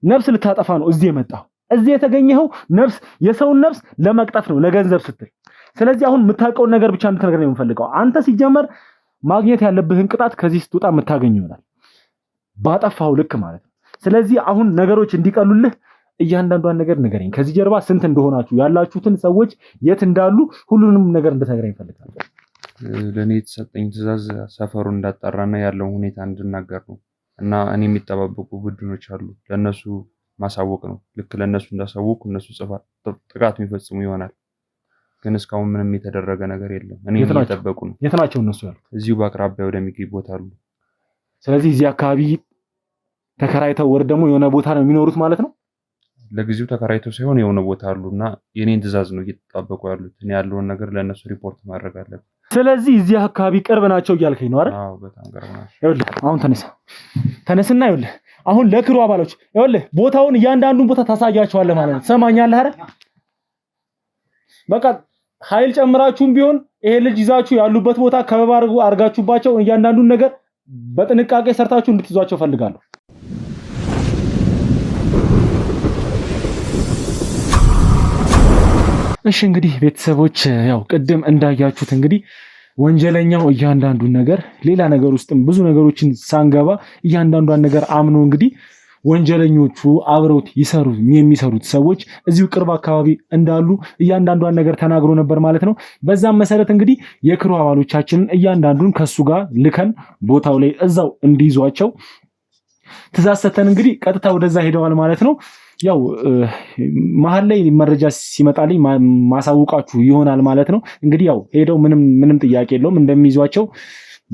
ነፍስ ልታጠፋ ነው እዚህ የመጣው። እዚህ የተገኘኸው ነፍስ የሰውን ነፍስ ለመቅጠፍ ነው ለገንዘብ ስትል። ስለዚህ አሁን የምታውቀውን ነገር ብቻ እንድትነግረኝ ነው የምፈልገው። አንተ ሲጀመር ማግኘት ያለብህን ቅጣት ከዚህ ስትወጣ የምታገኝ ይሆናል ባጠፋው ልክ ማለት ነው። ስለዚህ አሁን ነገሮች እንዲቀሉልህ እያንዳንዷን ነገር ንገረኝ። ከዚህ ጀርባ ስንት እንደሆናችሁ ያላችሁትን ሰዎች የት እንዳሉ ሁሉንም ነገር እንድትነግረኝ እፈልጋለሁ። ለኔ የተሰጠኝ ትዕዛዝ ሰፈሩን እንዳጣራና ያለውን ሁኔታ እንድናገር ነው እና እኔ የሚጠባበቁ ቡድኖች አሉ፣ ለነሱ ማሳወቅ ነው። ልክ ለነሱ እንዳሳወቁ እነሱ ጥቃት የሚፈጽሙ ይሆናል። ግን እስካሁን ምንም የተደረገ ነገር የለም። እኔ እየጠበቁ ነው። የት ናቸው እነሱ ያሉት? እዚሁ በአቅራቢያ ወደሚገኝ ቦታ አሉ። ስለዚህ እዚህ አካባቢ ተከራይተው ወር ደግሞ የሆነ ቦታ ነው የሚኖሩት ማለት ነው። ለጊዜው ተከራይተው ሳይሆን የሆነ ቦታ አሉና የኔን ትዕዛዝ ነው እየተጣበቁ ያሉት። እኔ ያለውን ነገር ለነሱ ሪፖርት ማድረግ አለብን። ስለዚህ እዚህ አካባቢ ቅርብ ናቸው እያልከኝ ነው አይደል? አዎ በጣም ቅርብ ናቸው። ይኸውልህ አሁን ተነስና ይኸውልህ አሁን ለክሩ አባሎች ይኸውልህ ቦታውን እያንዳንዱን ቦታ ታሳያቸዋለህ ማለት ነው። ሰማኛለህ አይደል? በቃ ኃይል ጨምራችሁም ቢሆን ይሄ ልጅ ይዛችሁ ያሉበት ቦታ ከበባ አድርጋችሁባቸው እያንዳንዱን ነገር በጥንቃቄ ሰርታችሁ እንድትይዟቸው ፈልጋለሁ። እሺ እንግዲህ ቤተሰቦች ያው ቅድም እንዳያችሁት እንግዲህ ወንጀለኛው እያንዳንዱን ነገር ሌላ ነገር ውስጥም ብዙ ነገሮችን ሳንገባ እያንዳንዷን ነገር አምኖ እንግዲህ ወንጀለኞቹ አብረውት የሚሰሩት ሰዎች እዚሁ ቅርብ አካባቢ እንዳሉ እያንዳንዷን ነገር ተናግሮ ነበር ማለት ነው። በዛም መሰረት እንግዲህ የክሩ አባሎቻችንን እያንዳንዱን ከሱ ጋር ልከን ቦታው ላይ እዛው እንዲይዟቸው ትዕዛዝ ሰተን እንግዲህ ቀጥታ ወደዛ ሄደዋል ማለት ነው። ያው መሀል ላይ መረጃ ሲመጣልኝ ማሳውቃችሁ ይሆናል ማለት ነው። እንግዲህ ያው ሄደው ምንም ጥያቄ የለውም እንደሚይዟቸው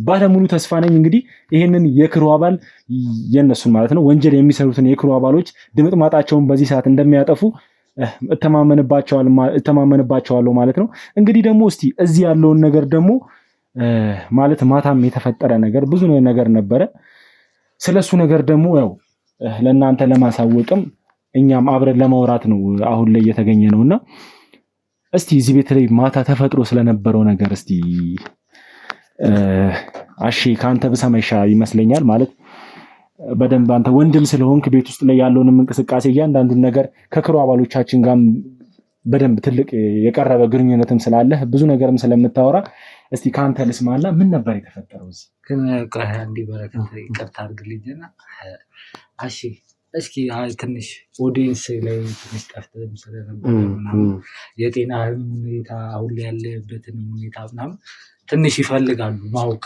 ባለሙሉ ተስፋ ነኝ። እንግዲህ ይሄንን የክሩ አባል የነሱን ማለት ነው ወንጀል የሚሰሩትን የክሩ አባሎች ድምጥማጣቸውን በዚህ ሰዓት እንደሚያጠፉ እተማመንባቸዋለሁ ማለት ነው። እንግዲህ ደግሞ እስቲ እዚህ ያለውን ነገር ደግሞ ማለት ማታም የተፈጠረ ነገር ብዙ ነገር ነበረ። ስለሱ ነገር ደግሞ ያው ለእናንተ ለማሳወቅም እኛም አብረን ለማውራት ነው አሁን ላይ እየተገኘ ነውና እስቲ እዚህ ቤት ላይ ማታ ተፈጥሮ ስለነበረው ነገር እስቲ አሺ ካንተ ብሰማ ይመስለኛል። ማለት በደንብ አንተ ወንድም ስለሆንክ ቤት ውስጥ ላይ ያለውንም እንቅስቃሴ እያንዳንዱን ነገር ከክሩ አባሎቻችን ጋር በደንብ ትልቅ የቀረበ ግንኙነትም ስላለህ ብዙ ነገርም ስለምታወራ እስቲ ካንተ ልስማና ምን ነበር የተፈጠረው እዚህ? ግን ቆይ እንዲህ በረከት ይቅርታ አድርግልኝና አሺ እስኪ ትንሽ ኦዲየንስ ላይ ትንሽ ጠፍተህ ስለነበር ምናምን የጤናህን ሁኔታ አሁን ላይ ያለበትን ሁኔታ ምናምን ትንሽ ይፈልጋሉ ማወቅ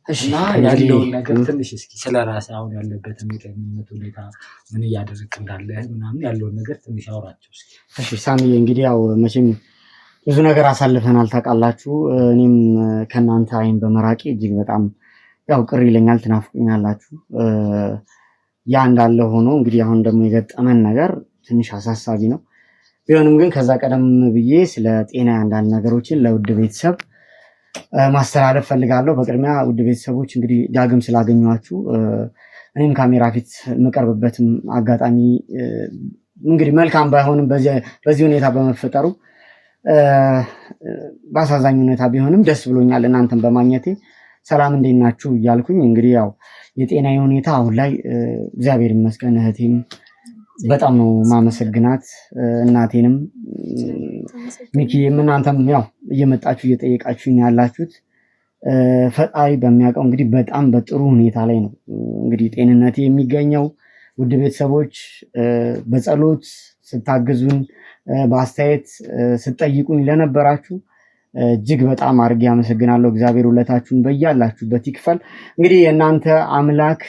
እና ያለውን ነገር ትንሽ እስኪ ስለራስህ አሁን ያለበትን የጤንነት ሁኔታ ምን እያደረግክ እንዳለ ምናምን ያለውን ነገር ትንሽ አውራቸው እስኪ። እሺ ሳሚዬ፣ እንግዲህ ያው መቼም ብዙ ነገር አሳልፈናል ታውቃላችሁ። እኔም ከእናንተ አይን በመራቄ እጅግ በጣም ያው ቅር ይለኛል፣ ትናፍቁኛላችሁ። ያ እንዳለ ሆኖ እንግዲህ አሁን ደግሞ የገጠመን ነገር ትንሽ አሳሳቢ ነው። ቢሆንም ግን ከዛ ቀደም ብዬ ስለ ጤና አንዳንድ ነገሮችን ለውድ ቤተሰብ ማስተላለፍ ፈልጋለሁ። በቅድሚያ ውድ ቤተሰቦች እንግዲህ ዳግም ስላገኘኋችሁ እኔም ካሜራ ፊት የምቀርብበትም አጋጣሚ እንግዲህ መልካም ባይሆንም በዚህ ሁኔታ በመፈጠሩ በአሳዛኝ ሁኔታ ቢሆንም ደስ ብሎኛል እናንተን በማግኘቴ። ሰላም እንዴት ናችሁ እያልኩኝ እንግዲህ ያው የጤና ሁኔታ አሁን ላይ እግዚአብሔር ይመስገን። እህቴም በጣም ነው ማመሰግናት፣ እናቴንም ሚኪዬም እናንተም ያው እየመጣችሁ እየጠየቃችሁኝ ያላችሁት ፈጣሪ በሚያውቀው እንግዲህ በጣም በጥሩ ሁኔታ ላይ ነው እንግዲህ ጤንነቴ የሚገኘው። ውድ ቤተሰቦች በጸሎት ስታግዙን፣ በአስተያየት ስትጠይቁኝ ለነበራችሁ እጅግ በጣም አድርጌ አመሰግናለሁ። እግዚአብሔር ውለታችሁን በያላችሁበት ይክፈል። እንግዲህ የእናንተ አምላክ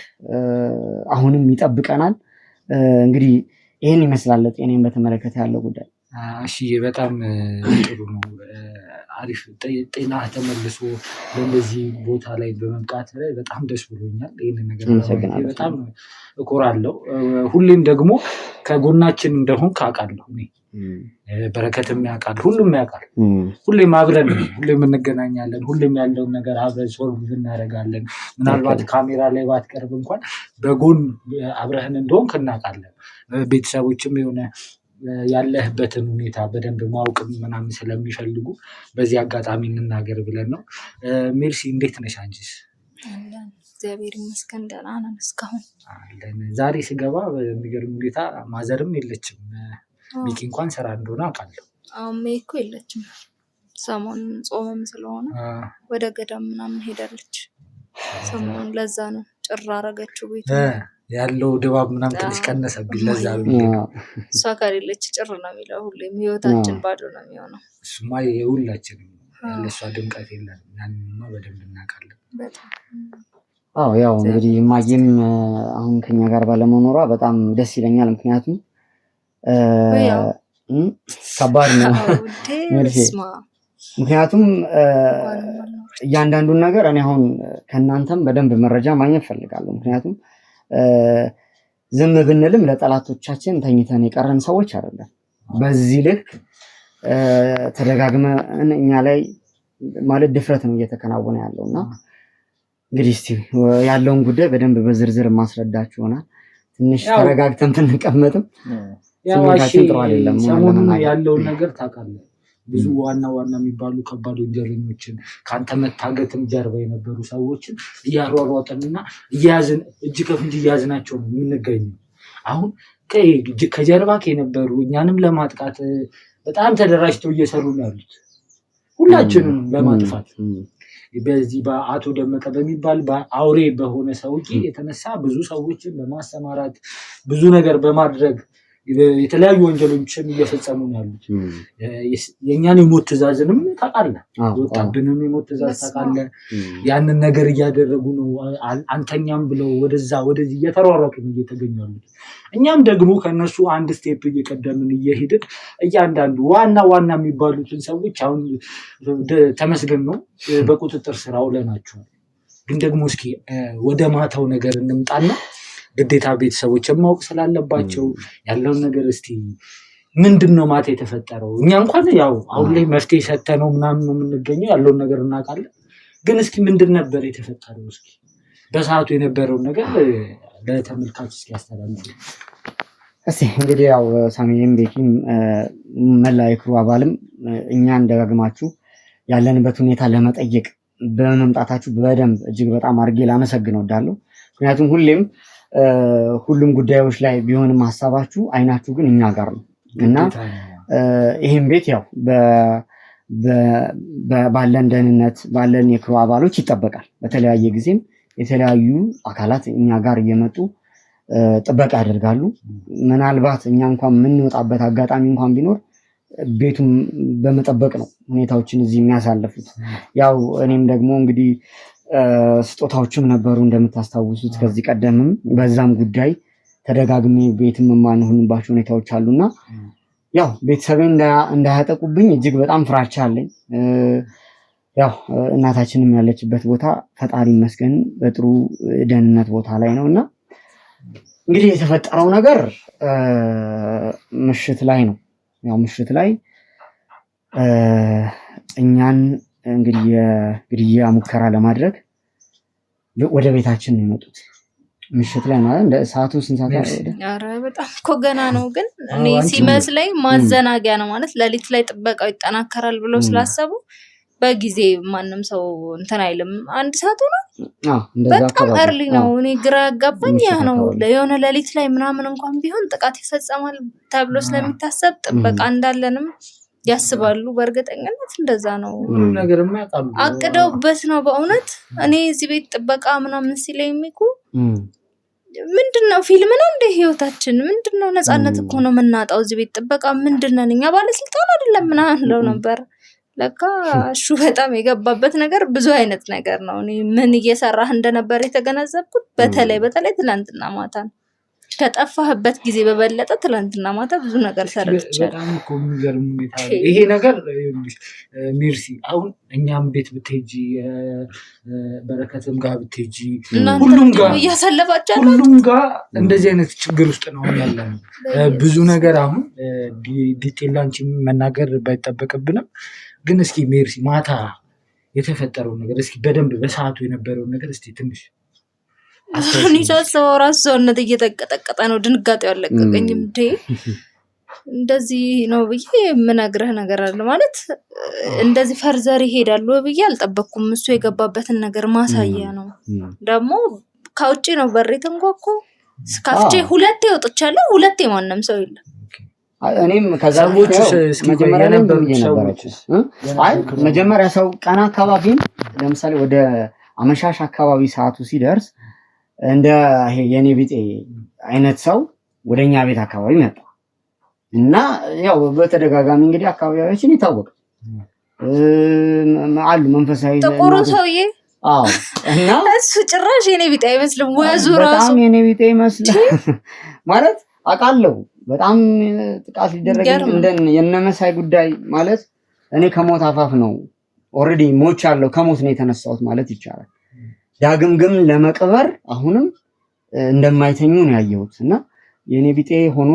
አሁንም ይጠብቀናል። እንግዲህ ይህን ይመስላል ጤናን በተመለከተ ያለው ጉዳይ። እሺ በጣም ጥሩ ነው። አሪፍ ጤና ተመልሶ በእንደዚህ ቦታ ላይ በመምጣት ላይ በጣም ደስ ብሎኛል። ይህንን ነገር በጣም እኮራለሁ። ሁሌም ደግሞ ከጎናችን እንደሆንክ አውቃለሁ። በረከትም ያውቃል፣ ሁሉም ያውቃል። ሁሌም አብረን ሁሌም እንገናኛለን። ሁሌም ያለውን ነገር አብረን ሶልቭ እናደርጋለን። ምናልባት ካሜራ ላይ ባትቀርብ እንኳን በጎን አብረህን እንደሆንክ እናውቃለን። ቤተሰቦችም የሆነ ያለህበትን ሁኔታ በደንብ ማወቅ ምናምን ስለሚፈልጉ በዚህ አጋጣሚ እንናገር ብለን ነው። ሜርሲ እንዴት ነሽ አንቺስ? እግዚአብሔር ይመስገን ደህና ነን እስካሁን። ዛሬ ስገባ በሚገርም ሁኔታ ማዘርም የለችም። ሚኪ እንኳን ስራ እንደሆነ አውቃለሁ። አሁን እኮ የለችም፣ ሰሞኑን ጾምም ስለሆነ ወደ ገዳም ምናምን ሄዳለች ሰሞኑን። ለዛ ነው ጭር አረገችው ቤት ያለው ድባብ ምናምን ትንሽ ቀነሰብኝ። ለዛ እሷ ከሌለች ጭር ነው የሚለው። ሁሌም ህይወታችን ባዶ ነው የሚሆነው። እሱማ የሁላችንም ለእሷ ድምቀት የለንም። ያንንማ በደንብ እናውቃለን። አዎ ያው እንግዲህ እማዬም አሁን ከኛ ጋር ባለመኖሯ በጣም ደስ ይለኛል። ምክንያቱም ከባድ ነው። ምክንያቱም እያንዳንዱን ነገር እኔ አሁን ከእናንተም በደንብ መረጃ ማግኘት ፈልጋለሁ። ምክንያቱም ዝም ብንልም ለጠላቶቻችን ተኝተን የቀረን ሰዎች አይደለም። በዚህ ልክ ተደጋግመን እኛ ላይ ማለት ድፍረት ነው እየተከናወነ ያለው እና እንግዲህ እስቲ ያለውን ጉዳይ በደንብ በዝርዝር ማስረዳችሁ ይሆናል። ትንሽ ተረጋግተን ብንቀመጥም ስሜታችን ጥሩ አይደለም። ሰሞኑን ያለውን ነገር ታውቃለህ። ብዙ ዋና የሚባሉ ከባድ ወንጀለኞችን ከአንተ መታገትም ጀርባ የነበሩ ሰዎችን እያሯሯጥንና እያያዝን እጅ ከፍንጅ እያዝናቸው ነው የምንገኘው። አሁን ከጀርባ የነበሩ እኛንም ለማጥቃት በጣም ተደራጅተው እየሰሩ ነው ያሉት፣ ሁላችንም ለማጥፋት። በዚህ በአቶ ደመቀ በሚባል አውሬ በሆነ ሰውዬ የተነሳ ብዙ ሰዎችን በማሰማራት ብዙ ነገር በማድረግ የተለያዩ ወንጀሎችን እየፈጸሙ ነው ያሉት። የእኛን የሞት ትዕዛዝንም ታውቃለህ፣ የወጣብንም የሞት ትዕዛዝ ታውቃለህ። ያንን ነገር እያደረጉ ነው። አንተኛም ብለው ወደዛ ወደዚህ እየተሯሯጡ ነው እየተገኙ ያሉት። እኛም ደግሞ ከነሱ አንድ ስቴፕ እየቀደምን እየሄድን እያንዳንዱ ዋና የሚባሉትን ሰዎች አሁን ተመስገን ነው በቁጥጥር ስር አውለናቸዋል። ግን ደግሞ እስኪ ወደ ማታው ነገር እንምጣና ግዴታ ቤተሰቦችን ማወቅ ስላለባቸው ያለውን ነገር እስቲ ምንድን ነው ማታ የተፈጠረው? እኛ እንኳን ያው አሁን ላይ መፍትሄ ሰተነው ምናምን ነው የምንገኘው፣ ያለውን ነገር እናውቃለን። ግን እስኪ ምንድን ነበር የተፈጠረው? እስኪ በሰዓቱ የነበረውን ነገር ለተመልካች እስኪ ያስተላልፉ። እስቲ እንግዲህ ያው ሳሚም ቤኪም መላ የክሩ አባልም እኛን ደጋግማችሁ ያለንበት ሁኔታ ለመጠየቅ በመምጣታችሁ በደንብ እጅግ በጣም አድርጌ ላመሰግን እወዳለሁ። ምክንያቱም ሁሉም ጉዳዮች ላይ ቢሆንም ሀሳባችሁ አይናችሁ ግን እኛ ጋር ነው እና ይህም ቤት ያው ባለን ደህንነት ባለን የክሩ አባሎች ይጠበቃል። በተለያየ ጊዜም የተለያዩ አካላት እኛ ጋር እየመጡ ጥበቃ ያደርጋሉ። ምናልባት እኛ እንኳን የምንወጣበት አጋጣሚ እንኳን ቢኖር ቤቱን በመጠበቅ ነው ሁኔታዎችን እዚህ የሚያሳልፉት። ያው እኔም ደግሞ እንግዲህ ስጦታዎችም ነበሩ እንደምታስታውሱት ከዚህ ቀደምም በዛም ጉዳይ ተደጋግሜ ቤትም የማንሆንባቸው ሁኔታዎች አሉና ያው ቤተሰቤን እንዳያጠቁብኝ እጅግ በጣም ፍራቻ አለኝ። ያው እናታችንም ያለችበት ቦታ ፈጣሪ ይመስገን በጥሩ ደህንነት ቦታ ላይ ነውና እንግዲህ የተፈጠረው ነገር ምሽት ላይ ነው። ያው ምሽት ላይ እኛን እንግዲህ የግድያ ሙከራ ለማድረግ ወደ ቤታችን ነው የመጡት። ምሽት ላይ ማለት እንደ ሰዓቱ ስንት ሰዓት ነው? ኧረ በጣም እኮ ገና ነው። ግን እኔ ሲመስለኝ ማዘናጊያ ነው ማለት ሌሊት ላይ ጥበቃው ይጠናከራል ብለው ስላሰቡ በጊዜ ማንም ሰው እንትን አይልም። 1 ሰዓት ነው። በጣም እርሊ ነው። እኔ ግራ ያጋባኝ ያ ነው። የሆነ ሌሊት ላይ ምናምን እንኳን ቢሆን ጥቃት ይፈጸማል ተብሎ ስለሚታሰብ ጥበቃ እንዳለንም ያስባሉ። በእርግጠኝነት እንደዛ ነው አቅደውበት ነው በእውነት። እኔ እዚህ ቤት ጥበቃ ምናምን ሲለኝ የሚኩ ምንድነው ፊልም ነው እንደ ህይወታችን ምንድነው? ነፃነት እኮ ነው የምናጣው እዚህ ቤት ጥበቃ ምንድነው? እኛ ባለስልጣን አይደለም ምናምን ለው ነበር። ለካ እሱ በጣም የገባበት ነገር ብዙ አይነት ነገር ነው። እኔ ምን እየሰራህ እንደነበር የተገነዘብኩት በተለይ ትናንትና ማታ ነው። ከጠፋህበት ጊዜ በበለጠ ትላንትና ማታ ብዙ ነገር ሰርቻለሁ። በጣም እኮ የሚገርም ሁኔታ ይሄ ነገር ሚርሲ። አሁን እኛም ቤት ብትሄጂ በረከትም ጋር ብትሄጂ ሁሉም ጋር እያሳለፋችሁ ሁሉም ጋር እንደዚህ አይነት ችግር ውስጥ ነው ያለነው። ብዙ ነገር አሁን ዲቴል አንቺ መናገር ባይጠበቅብንም ግን እስኪ ሚርሲ ማታ የተፈጠረው ነገር እስኪ በደንብ በሰዓቱ የነበረው ነገር እስኪ ትንሽ እኔ ሳስበው ራሱ ሰውነት እየተቀጠቀጠ ነው። ድንጋጤው ያለቀቀኝ እንዴ እንደዚህ ነው ብዬ የምነግርህ ነገር አለ ማለት እንደዚህ ፈርዘር ይሄዳሉ ብዬ አልጠበቅኩም። እሱ የገባበትን ነገር ማሳያ ነው። ደግሞ ከውጪ ነው በሬ ተንኳኳ። ስካፍቼ 2 ወጥቻለሁ። 2 ማንም ሰው የለም። እኔም ከዛቦች መጀመሪያ ላይ መጀመሪያ ሰው ቀና አካባቢ ለምሳሌ ወደ አመሻሽ አካባቢ ሰዓቱ ሲደርስ እንደ ይሄ የኔ ቢጤ አይነት ሰው ወደኛ ቤት አካባቢ መጣ እና ያው በተደጋጋሚ እንግዲህ አካባቢያችን ይታወቃል አሉ መንፈሳዊ ጥቁሩ ሰውዬ። አዎ እና እሱ ጭራሽ የኔ ቢጤ አይመስልም። ወዙ ራሱ በጣም የኔ ቢጤ ይመስላል ማለት አውቃለሁ። በጣም ጥቃት ሊደረግ የነመሳይ ጉዳይ ማለት እኔ ከሞት አፋፍ ነው ኦሬዲ ሞች ያለው ከሞት ነው የተነሳሁት ማለት ይቻላል። ዳግም ግን ለመቅበር አሁንም እንደማይተኙ ነው ያየሁት እና የኔ ቢጤ ሆኖ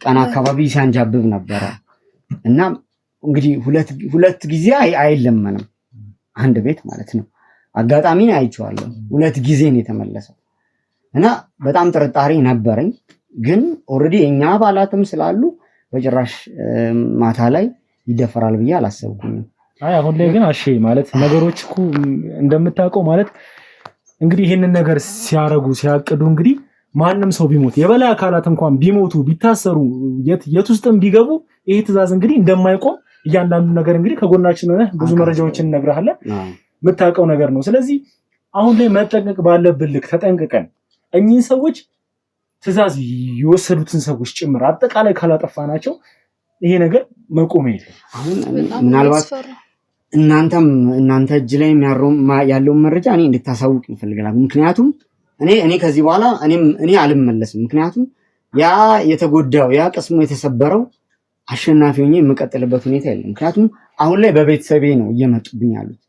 ቀና አካባቢ ሲያንጃብብ ነበረ እና እንግዲህ ሁለት ጊዜ አይለመንም አንድ ቤት ማለት ነው። አጋጣሚ አይቼዋለሁ 2 ጊዜ ነው የተመለሰው እና በጣም ጥርጣሬ ነበረኝ። ግን ኦሬዲ የኛ አባላትም ስላሉ በጭራሽ ማታ ላይ ይደፈራል ብዬ አላሰብኩም። አሁን ላይ ግን አሺ ማለት ነገሮች እኮ እንደምታውቀው ማለት እንግዲህ ይሄንን ነገር ሲያቅዱ እንግዲህ ማንም ሰው ቢሞት የበላይ አካላት እንኳን ቢሞቱ ቢታሰሩ የት ውስጥም ቢገቡ ይሄ ትዕዛዝ እንግዲህ እንደማይቆም እያንዳንዱ ነገር እንግዲህ ከጎናችን ሆነ ብዙ መረጃዎችን እነግርሃለን የምታውቀው ነገር ነው። ስለዚህ አሁን ላይ መጠንቀቅ ባለብን ልክ ተጠንቅቀን እኚህ ሰዎች ትዕዛዝ የወሰዱትን ሰዎች ጭምር አጠቃላይ ካላጠፋናቸው ይሄ ነገር መቆም የለም። አሁን ምናልባት እናንተ እጅ ላይ ያለውን መረጃ እኔ እንድታሳውቅ እንፈልጋለን። ምክንያቱም እኔ ከዚህ በኋላ እኔ አልመለስም። ምክንያቱም ያ የተጎዳው ያ ቅስሙ የተሰበረው አሸናፊ ሆኜ የምቀጥልበት ሁኔታ የለም። ምክንያቱም አሁን ላይ በቤተሰቤ ነው እየመጡብኝ ያሉት።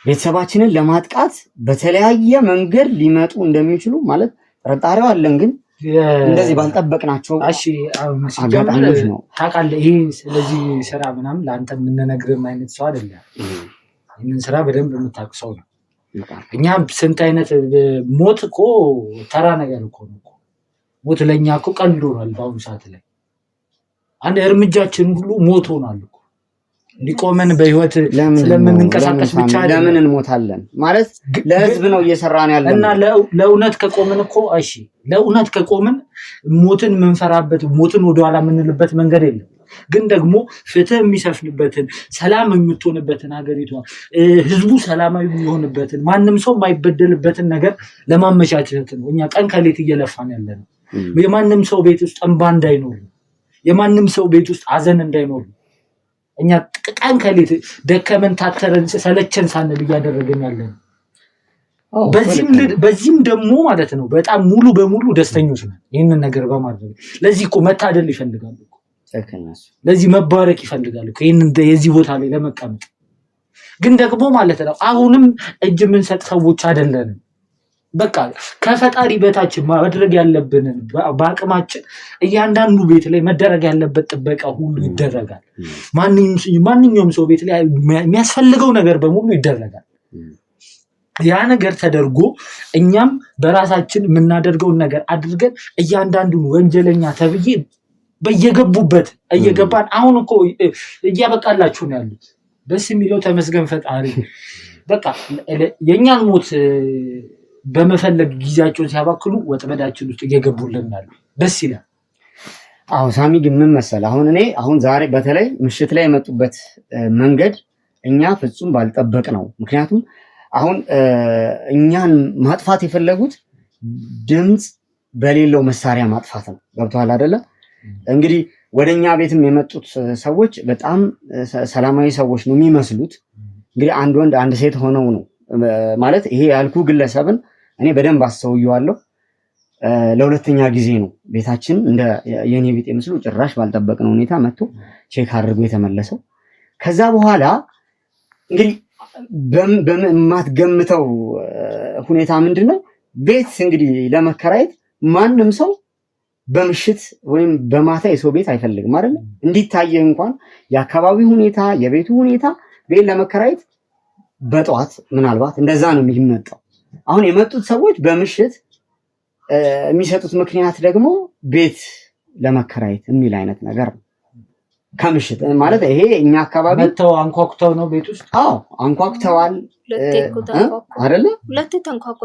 ቤተሰባችንን ለማጥቃት በተለያየ መንገድ ሊመጡ እንደሚችሉ ማለት ጥርጣሬው አለን። ግን እንደዚህ ባልጠበቅናቸው አጋጣሚዎች ነው ታውቃለህ። ይሄ ስለዚህ ስራ ምናምን ለአንተ የምንነግርህ አይነት ሰው አይደለም። ይህንን ስራ በደንብ የምታውቅ ሰው ነው። እኛም ስንት አይነት ሞት እኮ ተራ ነገር እኮ ነው። ሞት ለእኛ እኮ ቀልድ ሆኗል። በአሁኑ ሰዓት ላይ አንድ እርምጃችን ሁሉ ሞት ሆኗል እኮ። እንዲቆመን በህይወት ስለምንንቀሳቀስ ብቻ ለምን እንሞታለን ማለት ለህዝብ ነው እየሰራን ያለን እና ለእውነት ከቆምን እኮ እሺ፣ ለእውነት ከቆምን ሞትን የምንፈራበት ሞትን ወደኋላ የምንልበት መንገድ የለም። ግን ደግሞ ፍትህ የሚሰፍንበትን ሰላም የምትሆንበትን ሀገሪቷ ህዝቡ ሰላማዊ የሚሆንበትን ማንም ሰው የማይበደልበትን ነገር ለማመቻቸት ነው እኛ ቀን ከሌት እየለፋን ያለነው። የማንም ሰው ቤት ውስጥ እንባ እንዳይኖር፣ የማንም ሰው ቤት ውስጥ ሀዘን እንዳይኖር እኛ ቀን ከሌት ደከመን ታተረን ሰለቸን ሳንል እያደረግን ያለን። በዚህም ደግሞ ማለት ነው በጣም ሙሉ በሙሉ ደስተኞች ነን ይሄንን ነገር በማድረግ። ለዚህ እኮ መታደል ይፈልጋሉ እኮ ለዚህ መባረክ ይፈልጋሉ እኮ ይሄንን የዚህ ቦታ ላይ ለመቀመጥ። ግን ደግሞ ማለት ነው አሁንም እጅ የምንሰጥ ሰዎች አይደለንም። በቃ ከፈጣሪ በታች ማድረግ ያለብንን በአቅማችን እያንዳንዱ ቤት ላይ መደረግ ያለበት ጥበቃ ሁሉ ይደረጋል። ማንኛውም ሰው ቤት ላይ የሚያስፈልገው ነገር በሙሉ ይደረጋል። ያ ነገር ተደርጎ እኛም በራሳችን የምናደርገውን ነገር አድርገን እያንዳንዱን ወንጀለኛ ተብዬ በየገቡበት እየገባን አሁን እኮ እያበቃላችሁ ነው ያሉት። ደስ የሚለው ተመስገን ፈጣሪ። በቃ የኛን ሞት በመፈለግ ጊዜያቸውን ሲያባክሉ ወጥመዳችን ውስጥ እየገቡልን ያሉ ደስ ይላል። አዎ ሳሚ ግን ምን መሰለህ አሁን ዛሬ በተለይ ምሽት ላይ የመጡበት መንገድ እኛ ፍጹም ባልጠበቅ ነው። ምክንያቱም አሁን እኛን ማጥፋት የፈለጉት ድምፅ በሌለው መሳሪያ ማጥፋት ነው። ገብቶሃል አይደለ? እንግዲህ ወደኛ ቤትም የመጡት ሰዎች በጣም ሰላማዊ ሰዎች ነው የሚመስሉት። እንግዲህ አንድ ወንድ አንድ ሴት ሆነው ነው ማለት ይሄ ያልኩ ግለሰብን እኔ በደንብ አስተውየዋለሁ። ለሁለተኛ ጊዜ ነው ቤታችን እንደ የኔ ቤት መስሎ ጭራሽ ባልጠበቅነው ሁኔታ መጥቶ ቼክ አድርጎ የተመለሰው። ከዛ በኋላ እንግዲህ በማትገምተው ሁኔታ ምንድነው ቤት እንግዲህ ለመከራየት ማንም ሰው በምሽት ወይም በማታ የሰው ቤት አይፈልግም አይደል? እንዲታየ እንኳን የአካባቢ ሁኔታ የቤቱ ሁኔታ ቤት ለመከራየት በጠዋት ምናልባት እንደዛ ነው የሚመጣው። አሁን የመጡት ሰዎች በምሽት የሚሰጡት ምክንያት ደግሞ ቤት ለመከራየት የሚል አይነት ነገር ነው። ከምሽት ማለት ይሄ እኛ አካባቢ መተው አንኳኩተው ነው ቤት ውስጥ። አዎ አንኳኩተዋል አይደለ? ሁለቴ ተንኳኳ።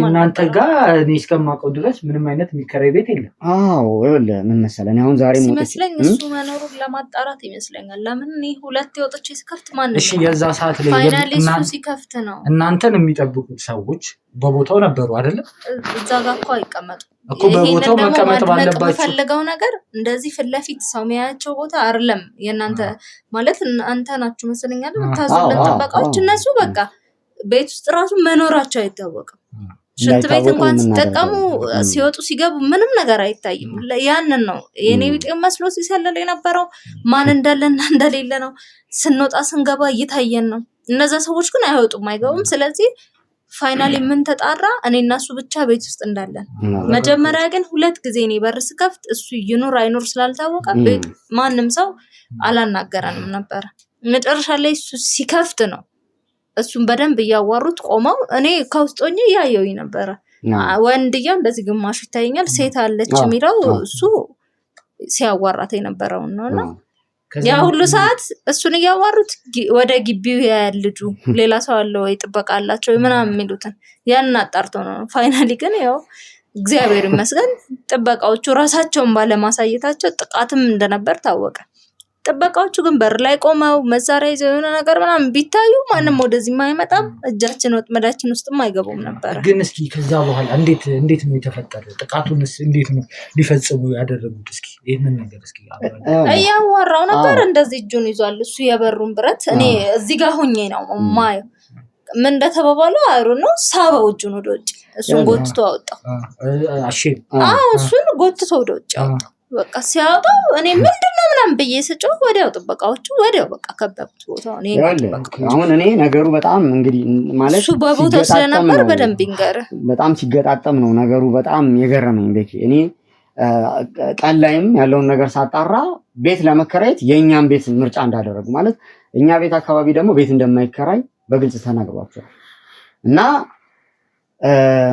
እናንተ ጋር እኔ እስከማውቀው ድረስ ምንም አይነት የሚከራይ ቤት የለም። አዎ ይኸውልህ ምን መሰለህ አሁን ዛሬ ሲመስለኝ እሱ መኖሩን ለማጣራት ይመስለኛል። ለምን እኔ ሁለቴ ወጥቼ ስከፍት ማን ነው? እሺ የዛ ሰዓት ላይ ፋይናሊ እሱ ሲከፍት ነው እናንተን የሚጠብቁት ሰዎች በቦታው ነበሩ አይደለ? እዛ ጋር እኮ አይቀመጡ እኮ በቦታው መቀመጥ ባለባቸው ፈልገው ነገር እንደዚህ ፊት ለፊት ሰው የሚያያቸው ቦታ አይደለም። የእናንተ ማለት እናንተ ናችሁ መሰለኝ አይደል? ታዙልን ጥበቃዎች እነሱ በቃ ቤት ውስጥ ራሱ መኖራቸው አይታወቅም። ሽንት ቤት እንኳን ሲጠቀሙ ሲወጡ ሲገቡ ምንም ነገር አይታይም። ያንን ነው የኔ ቤት መስሎ ሲሰለል የነበረው ማን እንዳለና እንደሌለ ነው። ስንወጣ ስንገባ እየታየን ነው። እነዛ ሰዎች ግን አይወጡም አይገቡም። ስለዚህ ፋይናሊ ምን ተጣራ እኔ እና እሱ ብቻ ቤት ውስጥ እንዳለን። መጀመሪያ ግን ሁለት ጊዜ እኔ በር ስከፍት እሱ ይኑር አይኑር ስላልታወቀ ቤት ማንም ሰው አላናገረንም ነበር። መጨረሻ ላይ እሱ ሲከፍት ነው እሱን በደንብ እያዋሩት ቆመው እኔ ከውስጥ ሆኜ እያየሁኝ ነበረ። ወንድየው እንደዚህ ግማሽ ይታየኛል፣ ሴት አለች የሚለው እሱ ሲያዋራት የነበረው ነውና ያ ሁሉ ሰዓት እሱን እያዋሩት ወደ ግቢው ያያል ልጁ ሌላ ሰው አለ ወይ ጥበቃ አላቸው ምናምን የሚሉትን ያንን አጣርቶ ነው። ፋይናሊ ግን ያው እግዚአብሔር ይመስገን ጥበቃዎቹ ራሳቸውን ባለማሳየታቸው ጥቃትም እንደነበር ታወቀ። ጥበቃዎቹ ግን በር ላይ ቆመው መሳሪያ ይዘው የሆነ ነገር ምናምን ቢታዩ ማንም ወደዚህ አይመጣም፣ እጃችን ወጥመዳችን ውስጥም አይገቡም ነበር። ግን እስኪ ከዛ በኋላ እንዴት ነው የተፈጠረው? ጥቃቱንስ እንዴት ነው ሊፈጽሙ ያደረጉት? እስኪ ይሄንን ነገር እስኪ እያዋራው ነበር። እንደዚህ እጁን ይዟል እሱ የበሩን ብረት። እኔ እዚህ ጋር ሆኜ ነው ማየው ምን እንደተባባሉ አይሩ ነው። ሳበው እጁን ወደ ውጭ፣ እሱን ጎትቶ አወጣው። እሱን ጎትቶ ወደ ውጭ አወጣው። በቃ ሲያወጣው እኔ ምንድነው ምናምን ብዬ ስጮህ ወዲያው ጥበቃዎቹ ወዲያው በቃ ከበቡት ቦታው። አሁን እኔ ነገሩ በጣም እንግዲህ ማለት እሱ በቦታው ስለነበር በደንብ ይንገር በጣም ሲገጣጠም ነው ነገሩ በጣም የገረመኝ። ቤት እኔ ቀን ላይም ያለውን ነገር ሳጣራ ቤት ለመከራየት የእኛም ቤት ምርጫ እንዳደረጉ ማለት እኛ ቤት አካባቢ ደግሞ ቤት እንደማይከራይ በግልጽ ተናግሯቸዋል። እና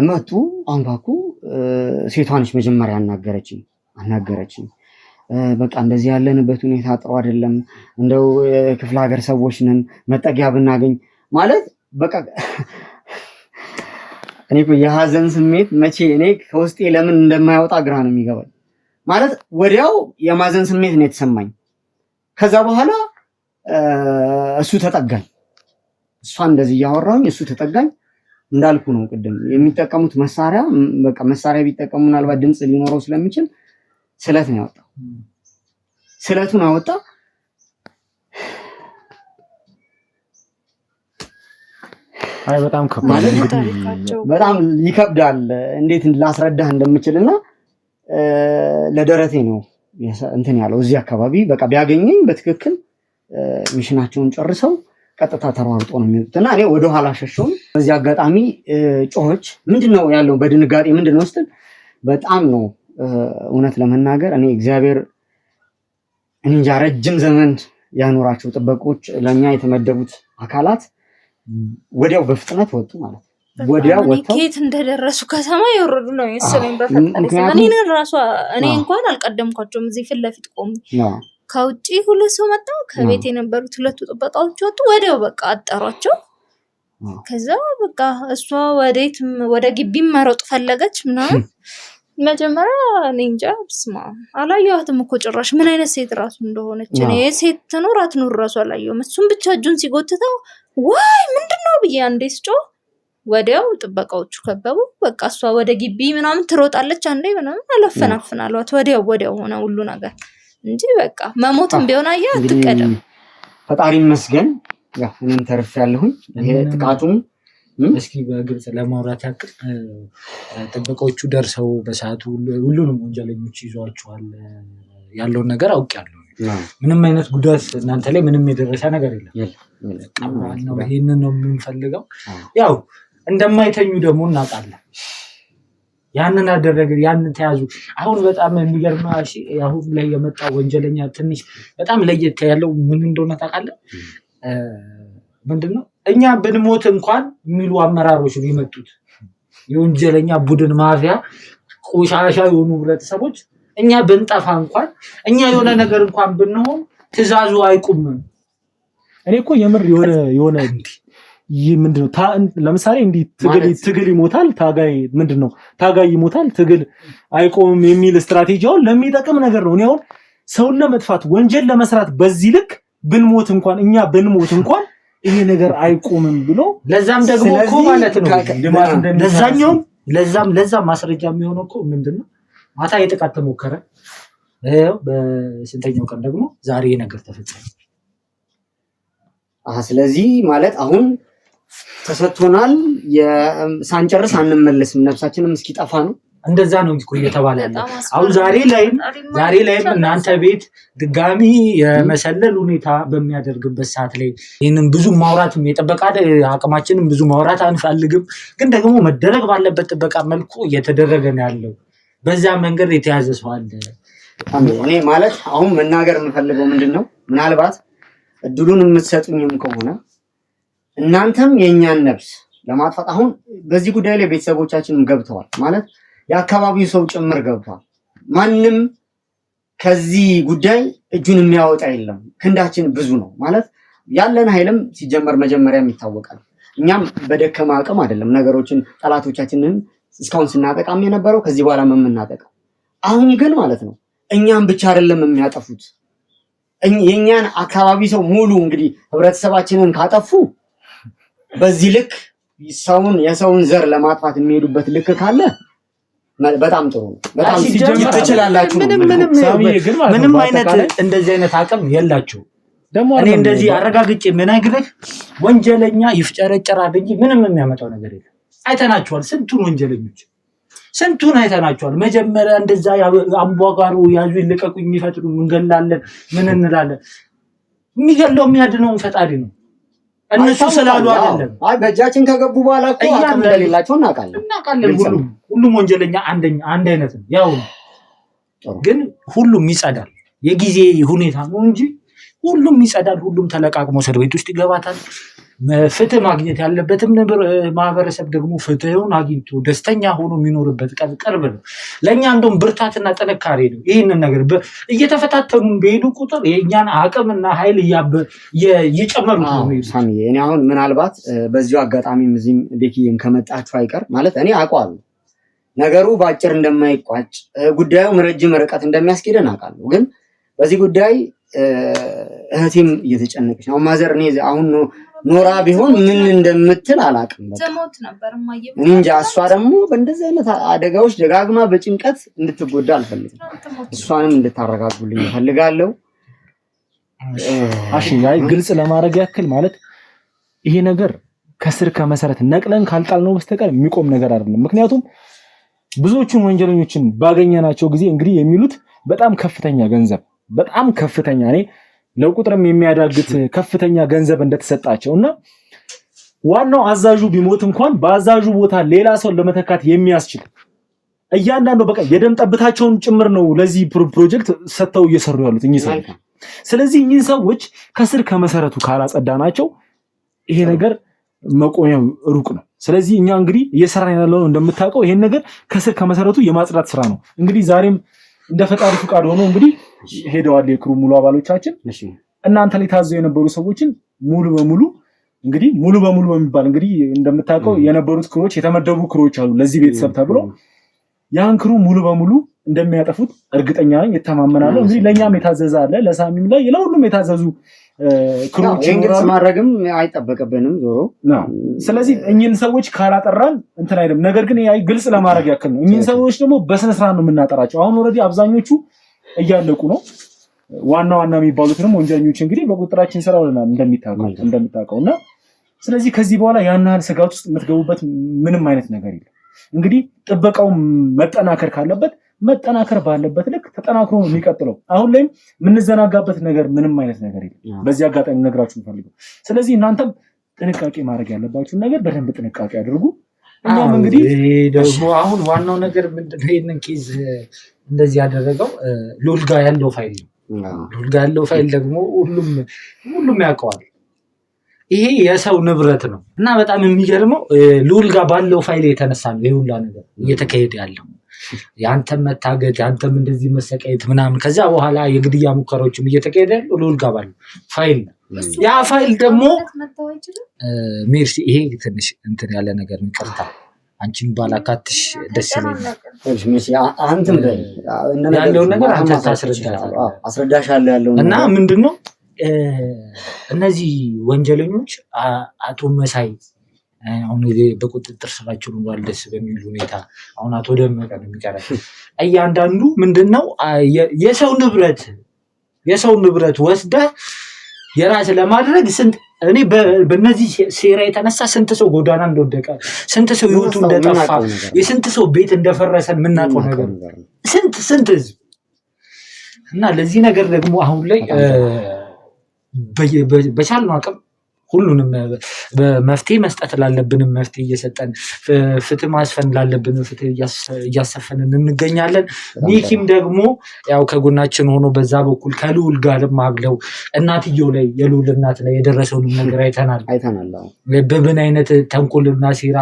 መጡ አንኳኩ። ሴቷ ነች መጀመሪያ አናገረችኝ። በቃ እንደዚህ ያለንበት ሁኔታ ጥሩ አይደለም፣ እንደው ክፍለ ሀገር ሰዎች ነን መጠጊያ ብናገኝ ማለት በቃ እኔ የሀዘን ስሜት መቼ እኔ ከውስጤ ለምን እንደማይወጣ ግራ ነው የሚገባኝ። ማለት ወዲያው የማዘን ስሜት ነው የተሰማኝ። ከዛ በኋላ እሱ ተጠጋኝ፣ እሷ እንደዚህ እያወራሁኝ እሱ ተጠጋኝ። እንዳልኩ ነው ቅድም የሚጠቀሙት መሳሪያ በቃ መሳሪያ ቢጠቀሙ ምናልባት ድምፅ ሊኖረው ስለሚችል ስለት ነው ያወጣው። ስለቱን አወጣ። አይ በጣም ከባድ በጣም ይከብዳል። እንዴት ላስረዳህ እንደምችልና ለደረቴ ነው እንትን ያለው እዚህ አካባቢ በቃ ቢያገኘኝ በትክክል ሚሽናቸውን ጨርሰው ቀጥታ ተሯርጦ ነው የሚወጡትና እኔ ወደ ኋላ ሸሸው። በዚህ አጋጣሚ ጮሆች ምንድነው ያለው በድንጋጤ ምንድነው ስትል በጣም ነው እውነት ለመናገር እኔ እግዚአብሔር እንጃ ረጅም ዘመን ያኖራቸው ጥበቆች ለኛ የተመደቡት አካላት ወዲያው በፍጥነት ወጡ ማለት ነው። ወዲያው ወጣው ከየት እንደደረሱ ከሰማይ ይወርዱ ነው የሰለኝ በፈጠረ እኔ እንኳን አልቀደምኳቸውም። እዚህ ፊት ለፊት ቆም ከውጪ ሁለት ሰው መጣ። ከቤት የነበሩት ሁለቱ ጥበቃዎች ወጡ። ወዲያው በቃ አጠሯቸው። ከዛ በቃ እሷ ወደ ግቢ መሮጥ ፈለገች ምናምን መጀመሪያ እኔ እንጃ ስማ አላየኋትም እኮ ጭራሽ ምን አይነት ሴት ራሱ እንደሆነች እኔ ሴት ትኖር አትኖር ራሱ አላየሁም። እሱም ብቻ እጁን ሲጎትተው ዋይ ምንድነው ብዬ አንዴ ስጮህ ወዲያው ጥበቃዎቹ ከበቡ። በቃ እሷ ወደ ግቢ ምናምን ትሮጣለች አንዴ ምናምን አላፈናፍን አሏት። ወዲያው ሆነ ሁሉ ነገር እንጂ በቃ መሞትም ቢሆን አያ አትቀደም። ፈጣሪ ይመስገን ያው እኔም ተርፌያለሁኝ። ይሄ ጥቃቱም እስኪ በግልጽ ለማውራት ያክል ጥበቃዎቹ ደርሰው በሰዓቱ ሁሉንም ወንጀለኞች ይዟቸዋል ያለውን ነገር አውቄያለሁ። ምንም አይነት ጉዳት እናንተ ላይ ምንም የደረሰ ነገር የለም። ይሄንን ነው የምንፈልገው። ያው እንደማይተኙ ደግሞ እናውቃለን። ያንን አደረገ ያንን ተያዙ። አሁን በጣም የሚገርመው አሁን ላይ የመጣው ወንጀለኛ ትንሽ በጣም ለየት ያለው ምን እንደሆነ ታውቃለህ? ምንድነው እኛ ብንሞት እንኳን የሚሉ አመራሮች ቢመጡት የወንጀለኛ ቡድን ማፊያ ቆሻሻ የሆኑ ህብረተሰቦች እኛ ብንጠፋ እንኳን እኛ የሆነ ነገር እንኳን ብንሆን ትእዛዙ አይቁም። እኔ እኮ የምር የሆነ ምንድነው ለምሳሌ እንዲህ ትግል ይሞታል ታጋይ ይሞታል ትግል አይቆምም የሚል ስትራቴጂውን ለሚጠቅም ነገር ነው። እኔ አሁን ሰውን ለመጥፋት ወንጀል ለመስራት በዚህ ልክ ብንሞት እንኳን ይሄ ነገር አይቆምም ብሎ ለዛም ደግሞ እኮ ማለት ነው ለዛም ማስረጃ የሚሆነው እኮ ምንድነው ማታ የጥቃት ተሞከረ። በስንተኛው ቀን ደግሞ ዛሬ ነገር ተፈጸመ። ስለዚህ ማለት አሁን ተሰጥቶናል ሳንጨርስ አንመለስም ነፍሳችንም እስኪጠፋ ነው። እንደዛ ነው እኮ እየተባለ ያለው። አሁን ዛሬ ላይም እናንተ ቤት ድጋሚ የመሰለል ሁኔታ በሚያደርግበት ሰዓት ላይ ይሄንን ብዙ ማውራትም የጥበቃ አቅማችንን ብዙ ማውራት አንፈልግም፣ ግን ደግሞ መደረግ ባለበት ጥበቃ መልኩ እየተደረገ ነው ያለው። በዛ መንገድ የተያዘ ሰው አለ። እኔ ማለት አሁን መናገር የምፈልገው ምንድነው ምናልባት እድሉን የምትሰጡኝም ከሆነ እናንተም የኛን ነፍስ ለማጥፋት አሁን በዚህ ጉዳይ ላይ ቤተሰቦቻችንም ገብተዋል ማለት የአካባቢው ሰው ጭምር ገብቷል። ማንም ከዚህ ጉዳይ እጁን የሚያወጣ የለም። ክንዳችን ብዙ ነው ማለት ያለን ኃይልም ሲጀመር መጀመሪያም ይታወቃል። እኛም በደከማ አቅም አይደለም ነገሮችን ጠላቶቻችንን እስካሁን ስናጠቃም የነበረው ከዚህ በኋላ የምናጠቃው። አሁን ግን ማለት ነው እኛም ብቻ አይደለም የሚያጠፉት የኛን አካባቢ ሰው ሙሉ እንግዲህ ህብረተሰባችንን ካጠፉ በዚህ ልክ የሰውን ዘር ለማጥፋት የሚሄዱበት ልክ ካለ በጣም ጥሩ ነው። በጣም ትችላላችሁ። ምንም አይነት እንደዚህ አይነት አቅም የላችሁ። እኔ እንደዚህ አረጋግጬ ምነግርህ ወንጀለኛ ይፍጨረጨራል እንጂ ምንም የሚያመጣው ነገር የለም። አይተናቸዋል። ስንቱን አይተናቸዋል። መጀመሪያ እንደዛ አምቧጋሩ ያዙ ይልቀቁኝ የሚፈጥሩ እንገላለን ምን እንላለን። የሚገለው የሚያድነውን ፈጣሪ ነው። እነሱ ስላሉ አይደለም። በእጃችን ከገቡ በኋላ እኮ አቅም እንደሌላቸው እናውቃለን። ሁሉም ወንጀለኛ አንድ አይነት ነው። ያው ግን ሁሉም ይጸዳል። የጊዜ ሁኔታ ነው እንጂ ሁሉም ይጸዳል። ሁሉም ተለቃቅሞ እስር ቤት ውስጥ ይገባታል። ፍትህ ማግኘት ያለበትም ማህበረሰብ ደግሞ ፍትህውን አግኝቶ ደስተኛ ሆኖ የሚኖርበት ቀን ቅርብ ነው። ለእኛ እንደውም ብርታትና ጥንካሬ ነው። ይህንን ነገር እየተፈታተኑ በሄዱ ቁጥር የእኛን አቅምና ኃይል እየጨመሩ ነው። እኔ አሁን ምናልባት በዚሁ አጋጣሚ እዚህም ቤኪም ከመጣችሁ አይቀር ማለት እኔ አውቀዋለሁ ነገሩ በአጭር እንደማይቋጭ ጉዳዩም ረጅም ርቀት እንደሚያስኬደን አውቃለሁ። ግን በዚህ ጉዳይ እህቴም እየተጨነቀች ነው። ማዘር እኔ አሁን ኖራ ቢሆን ምን እንደምትል አላውቅም። ተሞት ነበር ማየው እንጃ። እሷ ደግሞ በእንደዚህ አይነት አደጋዎች ደጋግማ በጭንቀት እንድትጎዳ አልፈልግም። እሷንም እንድታረጋጉልኝ እፈልጋለሁ። ግልጽ ለማድረግ ያክል ማለት ይሄ ነገር ከስር ከመሰረት ነቅለን ካልጣልነው በስተቀር የሚቆም ነገር አይደለም። ምክንያቱም ብዙዎቹን ወንጀለኞችን ባገኘናቸው ጊዜ እንግዲህ የሚሉት በጣም ከፍተኛ ገንዘብ በጣም ከፍተኛ እኔ ለቁጥርም የሚያዳግት ከፍተኛ ገንዘብ እንደተሰጣቸው እና ዋናው አዛዡ ቢሞት እንኳን በአዛዡ ቦታ ሌላ ሰው ለመተካት የሚያስችል እያንዳንዱ በቃ የደም ጠብታቸውን ጭምር ነው ለዚህ ፕሮጀክት ሰጥተው እየሰሩ ያሉት እኚህ ሰዎች። ስለዚህ እኚህ ሰዎች ከስር ከመሰረቱ ካላጸዳናቸው ይሄ ነገር መቆሚያው ሩቅ ነው። ስለዚህ እኛ እንግዲህ እየሰራን ያለነው እንደምታውቀው ይሄን ነገር ከስር ከመሰረቱ የማጽዳት ስራ ነው። እንግዲህ ዛሬም እንደ ፈጣሪ ፍቃድ ሆኖ እንግዲህ ሄደዋል የክሩ ሙሉ አባሎቻችን። እናንተ ላይ ታዘው የነበሩ ሰዎችን ሙሉ በሙሉ በሚባል እንግዲህ እንደምታውቀው የነበሩት ክሮች የተመደቡ ክሮች አሉ ለዚህ ቤተሰብ ተብሎ ያን ክሩ ሙሉ በሙሉ እንደሚያጠፉት እርግጠኛ ነኝ፣ እተማመናለሁ። እንግዲህ ለኛም የታዘዘ አለ፣ ለሳሚም ላይ ለሁሉም የታዘዙ ክሮች እንግዲህ ማድረግም አይጠበቅብንም ዞሮ። ስለዚህ እኚህን ሰዎች ካላጠራን እንትን አይደለም። ነገር ግን ያይ ግልጽ ለማድረግ ያክል ነው። እኚህን ሰዎች ደግሞ በስነ ስርዓት ነው የምናጠራቸው። አሁን ኦልሬዲ አብዛኞቹ እያለቁ ነው። ዋና የሚባሉትንም ወንጀለኞች እንግዲህ በቁጥራችን ስራ ወለናል እንደሚታወቀውና ስለዚህ ከዚህ በኋላ ያን ያህል ስጋት ውስጥ የምትገቡበት ምንም አይነት ነገር የለም። እንግዲህ ጥበቃው መጠናከር ካለበት መጠናከር ባለበት ልክ ተጠናክሮ ነው የሚቀጥለው። አሁን ላይም የምንዘናጋበት ነገር ምንም አይነት ነገር የለም። በዚህ አጋጣሚ ነግራችሁ ፈልገው። ስለዚህ እናንተም ጥንቃቄ ማድረግ ያለባችሁን ነገር በደንብ ጥንቃቄ አድርጉ። እኛም እንግዲህ ደግሞ አሁን ዋናው ነገር ምንድነው ይሄንን ኬዝ እንደዚህ ያደረገው ሉል ጋር ያለው ፋይል ነው። ሉል ጋር ያለው ፋይል ደግሞ ሁሉም ያውቀዋል። ይሄ የሰው ንብረት ነው እና በጣም የሚገርመው ሉል ጋር ባለው ፋይል የተነሳ ነው ይሄ ሁላ ነገር እየተካሄደ ያለው። ያንተም መታገት ያንተም እንደዚህ መሰቃየት ምናምን ከዛ በኋላ የግድያ ሙከራዎችም እየተካሄደ ያለው ሉል ጋር ባለው ፋይል ነው። ያ ፋይል ደግሞ ሜርሲ ይሄ ትንሽ እንትን ያለ ነገር ነው። ይቅርታ አንቺን ባላካትሽ ደስ ይለኛል። አንተም ያለውን ነገር አንተ አስረዳሻለሁ ያለው እና ምንድነው እነዚህ ወንጀለኞች አቶ መሳይ አሁን በቁጥጥር ስራቸው ነው ደስ በሚል ሁኔታ አሁን አቶ ደመቀ ነው የሚቀረው። እያንዳንዱ ምንድነው የሰው ንብረት ወስደ የራስ ለማድረግ ስንት እኔ በእነዚህ ሴራ የተነሳ ስንት ሰው ጎዳና እንደወደቀ ስንት ሰው ህይወቱ እንደጠፋ የስንት ሰው ቤት እንደፈረሰ የምናውቀው ነገር ስንት ህዝብ እና ለዚህ ነገር ደግሞ አሁን ላይ በቻልነው አቅም ሁሉንም በመፍትሄ መስጠት ላለብንም መፍትሄ እየሰጠን ፍትህ ማስፈን ላለብንም ፍትህ እያሰፈንን እንገኛለን። ሚኪም ደግሞ ያው ከጎናችን ሆኖ በዛ በኩል ከልዑል ጋርም አብለው እናትየው ላይ የልዑል እናት ላይ የደረሰውን ነገር አይተናል። በምን አይነት ተንኮልና ሴራ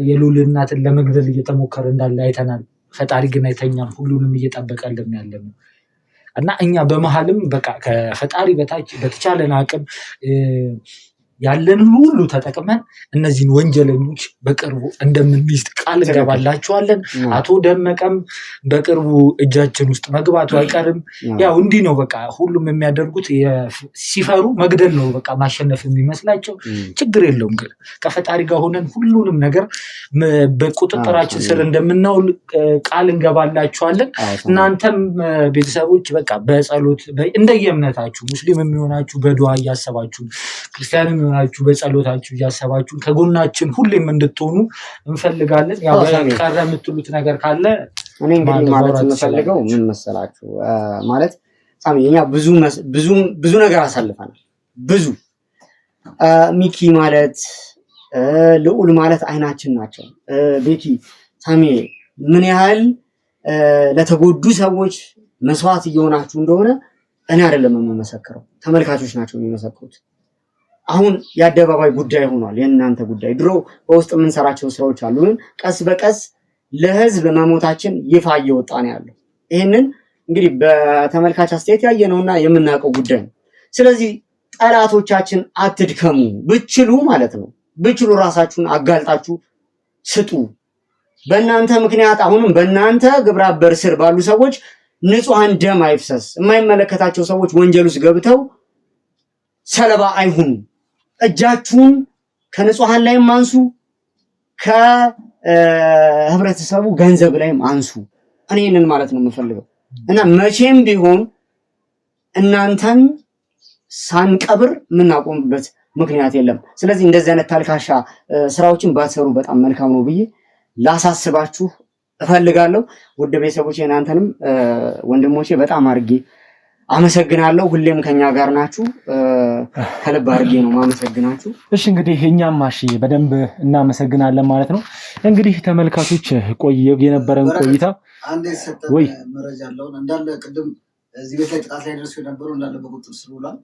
የልዑል እናትን ለመግደል እየተሞከረ እንዳለ አይተናል። ፈጣሪ ግን አይተኛም፣ ሁሉንም እየጠበቀልን ያለ ነው እና እኛ በመሃልም በቃ ከፈጣሪ በታች በተቻለን አቅም ያለንን ሁሉ ተጠቅመን እነዚህን ወንጀለኞች በቅርቡ እንደምንይዝ ቃል እንገባላችኋለን። አቶ ደመቀም በቅርቡ እጃችን ውስጥ መግባቱ አይቀርም። ያው እንዲህ ነው በቃ ሁሉም የሚያደርጉት ሲፈሩ መግደል ነው በቃ ማሸነፍ የሚመስላቸው። ችግር የለውም ግን ከፈጣሪ ጋር ሆነን ሁሉንም ነገር በቁጥጥራችን ስር እንደምናውል ቃል እንገባላችኋለን። እናንተም ቤተሰቦች በቃ በጸሎት እንደየእምነታችሁ ሙስሊም የሚሆናችሁ በዱዓ እያሰባችሁ ክርስቲያንም ናችሁ በጸሎታችሁ እያሰባችሁ ከጎናችን ሁሌም እንድትሆኑ እንፈልጋለን። ያው ቀረ የምትሉት ነገር ካለ እኔ እንግዲህ ማለት የምፈልገው ምን መሰላችሁ ማለት ሳሚኛ ብዙ ነገር አሳልፈናል። ብዙ ሚኪ ማለት ልዑል ማለት አይናችን ናቸው። ቤኪ ሳሚ ምን ያህል ለተጎዱ ሰዎች መስዋዕት እየሆናችሁ እንደሆነ እኔ አይደለም የምመሰክረው፣ ተመልካቾች ናቸው የሚመሰክሩት። አሁን የአደባባይ ጉዳይ ሆኗል የእናንተ ጉዳይ። ድሮ በውስጥ የምንሰራቸው ስራዎች አሉ፣ ግን ቀስ በቀስ ለህዝብ መሞታችን ይፋ እየወጣ ነው ያለው። ይህንን እንግዲህ በተመልካች አስተያየት ያየነውና የምናውቀው ጉዳይ ነው። ስለዚህ ጠላቶቻችን አትድከሙ፣ ብችሉ ማለት ነው ብችሉ ራሳችሁን አጋልጣችሁ ስጡ። በእናንተ ምክንያት አሁንም በእናንተ ግብረ አበር ስር ባሉ ሰዎች ንጹሃን ደም አይፍሰስ። የማይመለከታቸው ሰዎች ወንጀል ውስጥ ገብተው ሰለባ አይሁኑ። እጃችሁን ከንጹሃን ላይም አንሱ፣ ከህብረተሰቡ ገንዘብ ላይም አንሱ። እኔ ይህንን ማለት ነው የምፈልገው እና መቼም ቢሆን እናንተን ሳንቀብር የምናቆምበት ምክንያት የለም። ስለዚህ እንደዚህ አይነት ታልካሻ ስራዎችን ባትሰሩ በጣም መልካም ነው ብዬ ላሳስባችሁ እፈልጋለሁ። ውድ ቤተሰቦቼ እናንተንም ወንድሞቼ በጣም አድርጌ አመሰግናለሁ። ሁሌም ከኛ ጋር ናችሁ። ከልብ አድርጌ ነው ማመሰግናችሁ። እሺ እንግዲህ እኛም ማሺ በደንብ እናመሰግናለን ማለት ነው። እንግዲህ ተመልካቾች የነበረን ቆይታ አንድ የሰጠን መረጃ አለውን እንዳለ ቅድም እዚህ ቤት ላይ ጥቃት ላይ ደርሶ የነበሩ እንዳለ በቁጥጥር ስር ውሏል።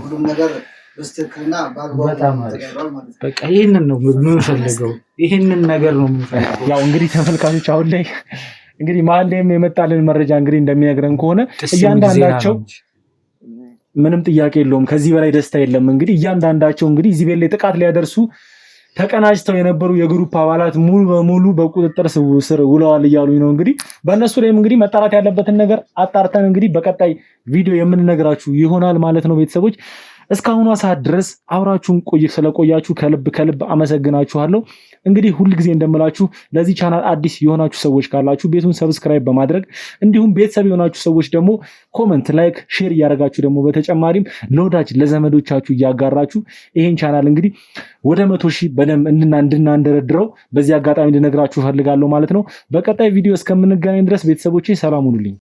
ሁሉም ነገር በስትክክልና በአግባቡ ተደርጓል ማለት ነው። በቃ ይህንን ነው የምንፈልገው፣ ይህንን ነገር ነው የምንፈልገው። ያው እንግዲህ ተመልካቾች አሁን ላይ እንግዲህ መሀል ላይም የመጣልን መረጃ እንግዲህ እንደሚነግረን ከሆነ እያንዳንዳቸው ምንም ጥያቄ የለውም፣ ከዚህ በላይ ደስታ የለም። እንግዲህ እያንዳንዳቸው እንግዲህ እዚህ ቤት ላይ ጥቃት ሊያደርሱ ተቀናጅተው የነበሩ የግሩፕ አባላት ሙሉ በሙሉ በቁጥጥር ስር ውለዋል እያሉኝ ነው። እንግዲህ በእነሱ ላይም እንግዲህ መጣራት ያለበትን ነገር አጣርተን እንግዲህ በቀጣይ ቪዲዮ የምንነግራችሁ ይሆናል ማለት ነው። ቤተሰቦች እስካሁኗ ሰዓት ድረስ አብራችሁን ስለቆያችሁ ከልብ አመሰግናችኋለሁ። እንግዲህ ሁልጊዜ እንደምላችሁ ለዚህ ቻናል አዲስ የሆናችሁ ሰዎች ካላችሁ ቤቱን ሰብስክራይብ በማድረግ እንዲሁም ቤተሰብ የሆናችሁ ሰዎች ደግሞ ኮመንት፣ ላይክ፣ ሼር እያደረጋችሁ ደግሞ በተጨማሪም ለወዳጅ ለዘመዶቻችሁ እያጋራችሁ ይሄን ቻናል እንግዲህ ወደ 100,000 በደንብ እንድናንደረድረው በዚህ አጋጣሚ እንድነግራችሁ ፈልጋለሁ ማለት ነው። በቀጣይ ቪዲዮ እስከምንገናኝ ድረስ ቤተሰቦቼ ሰላም ሁኑልኝ።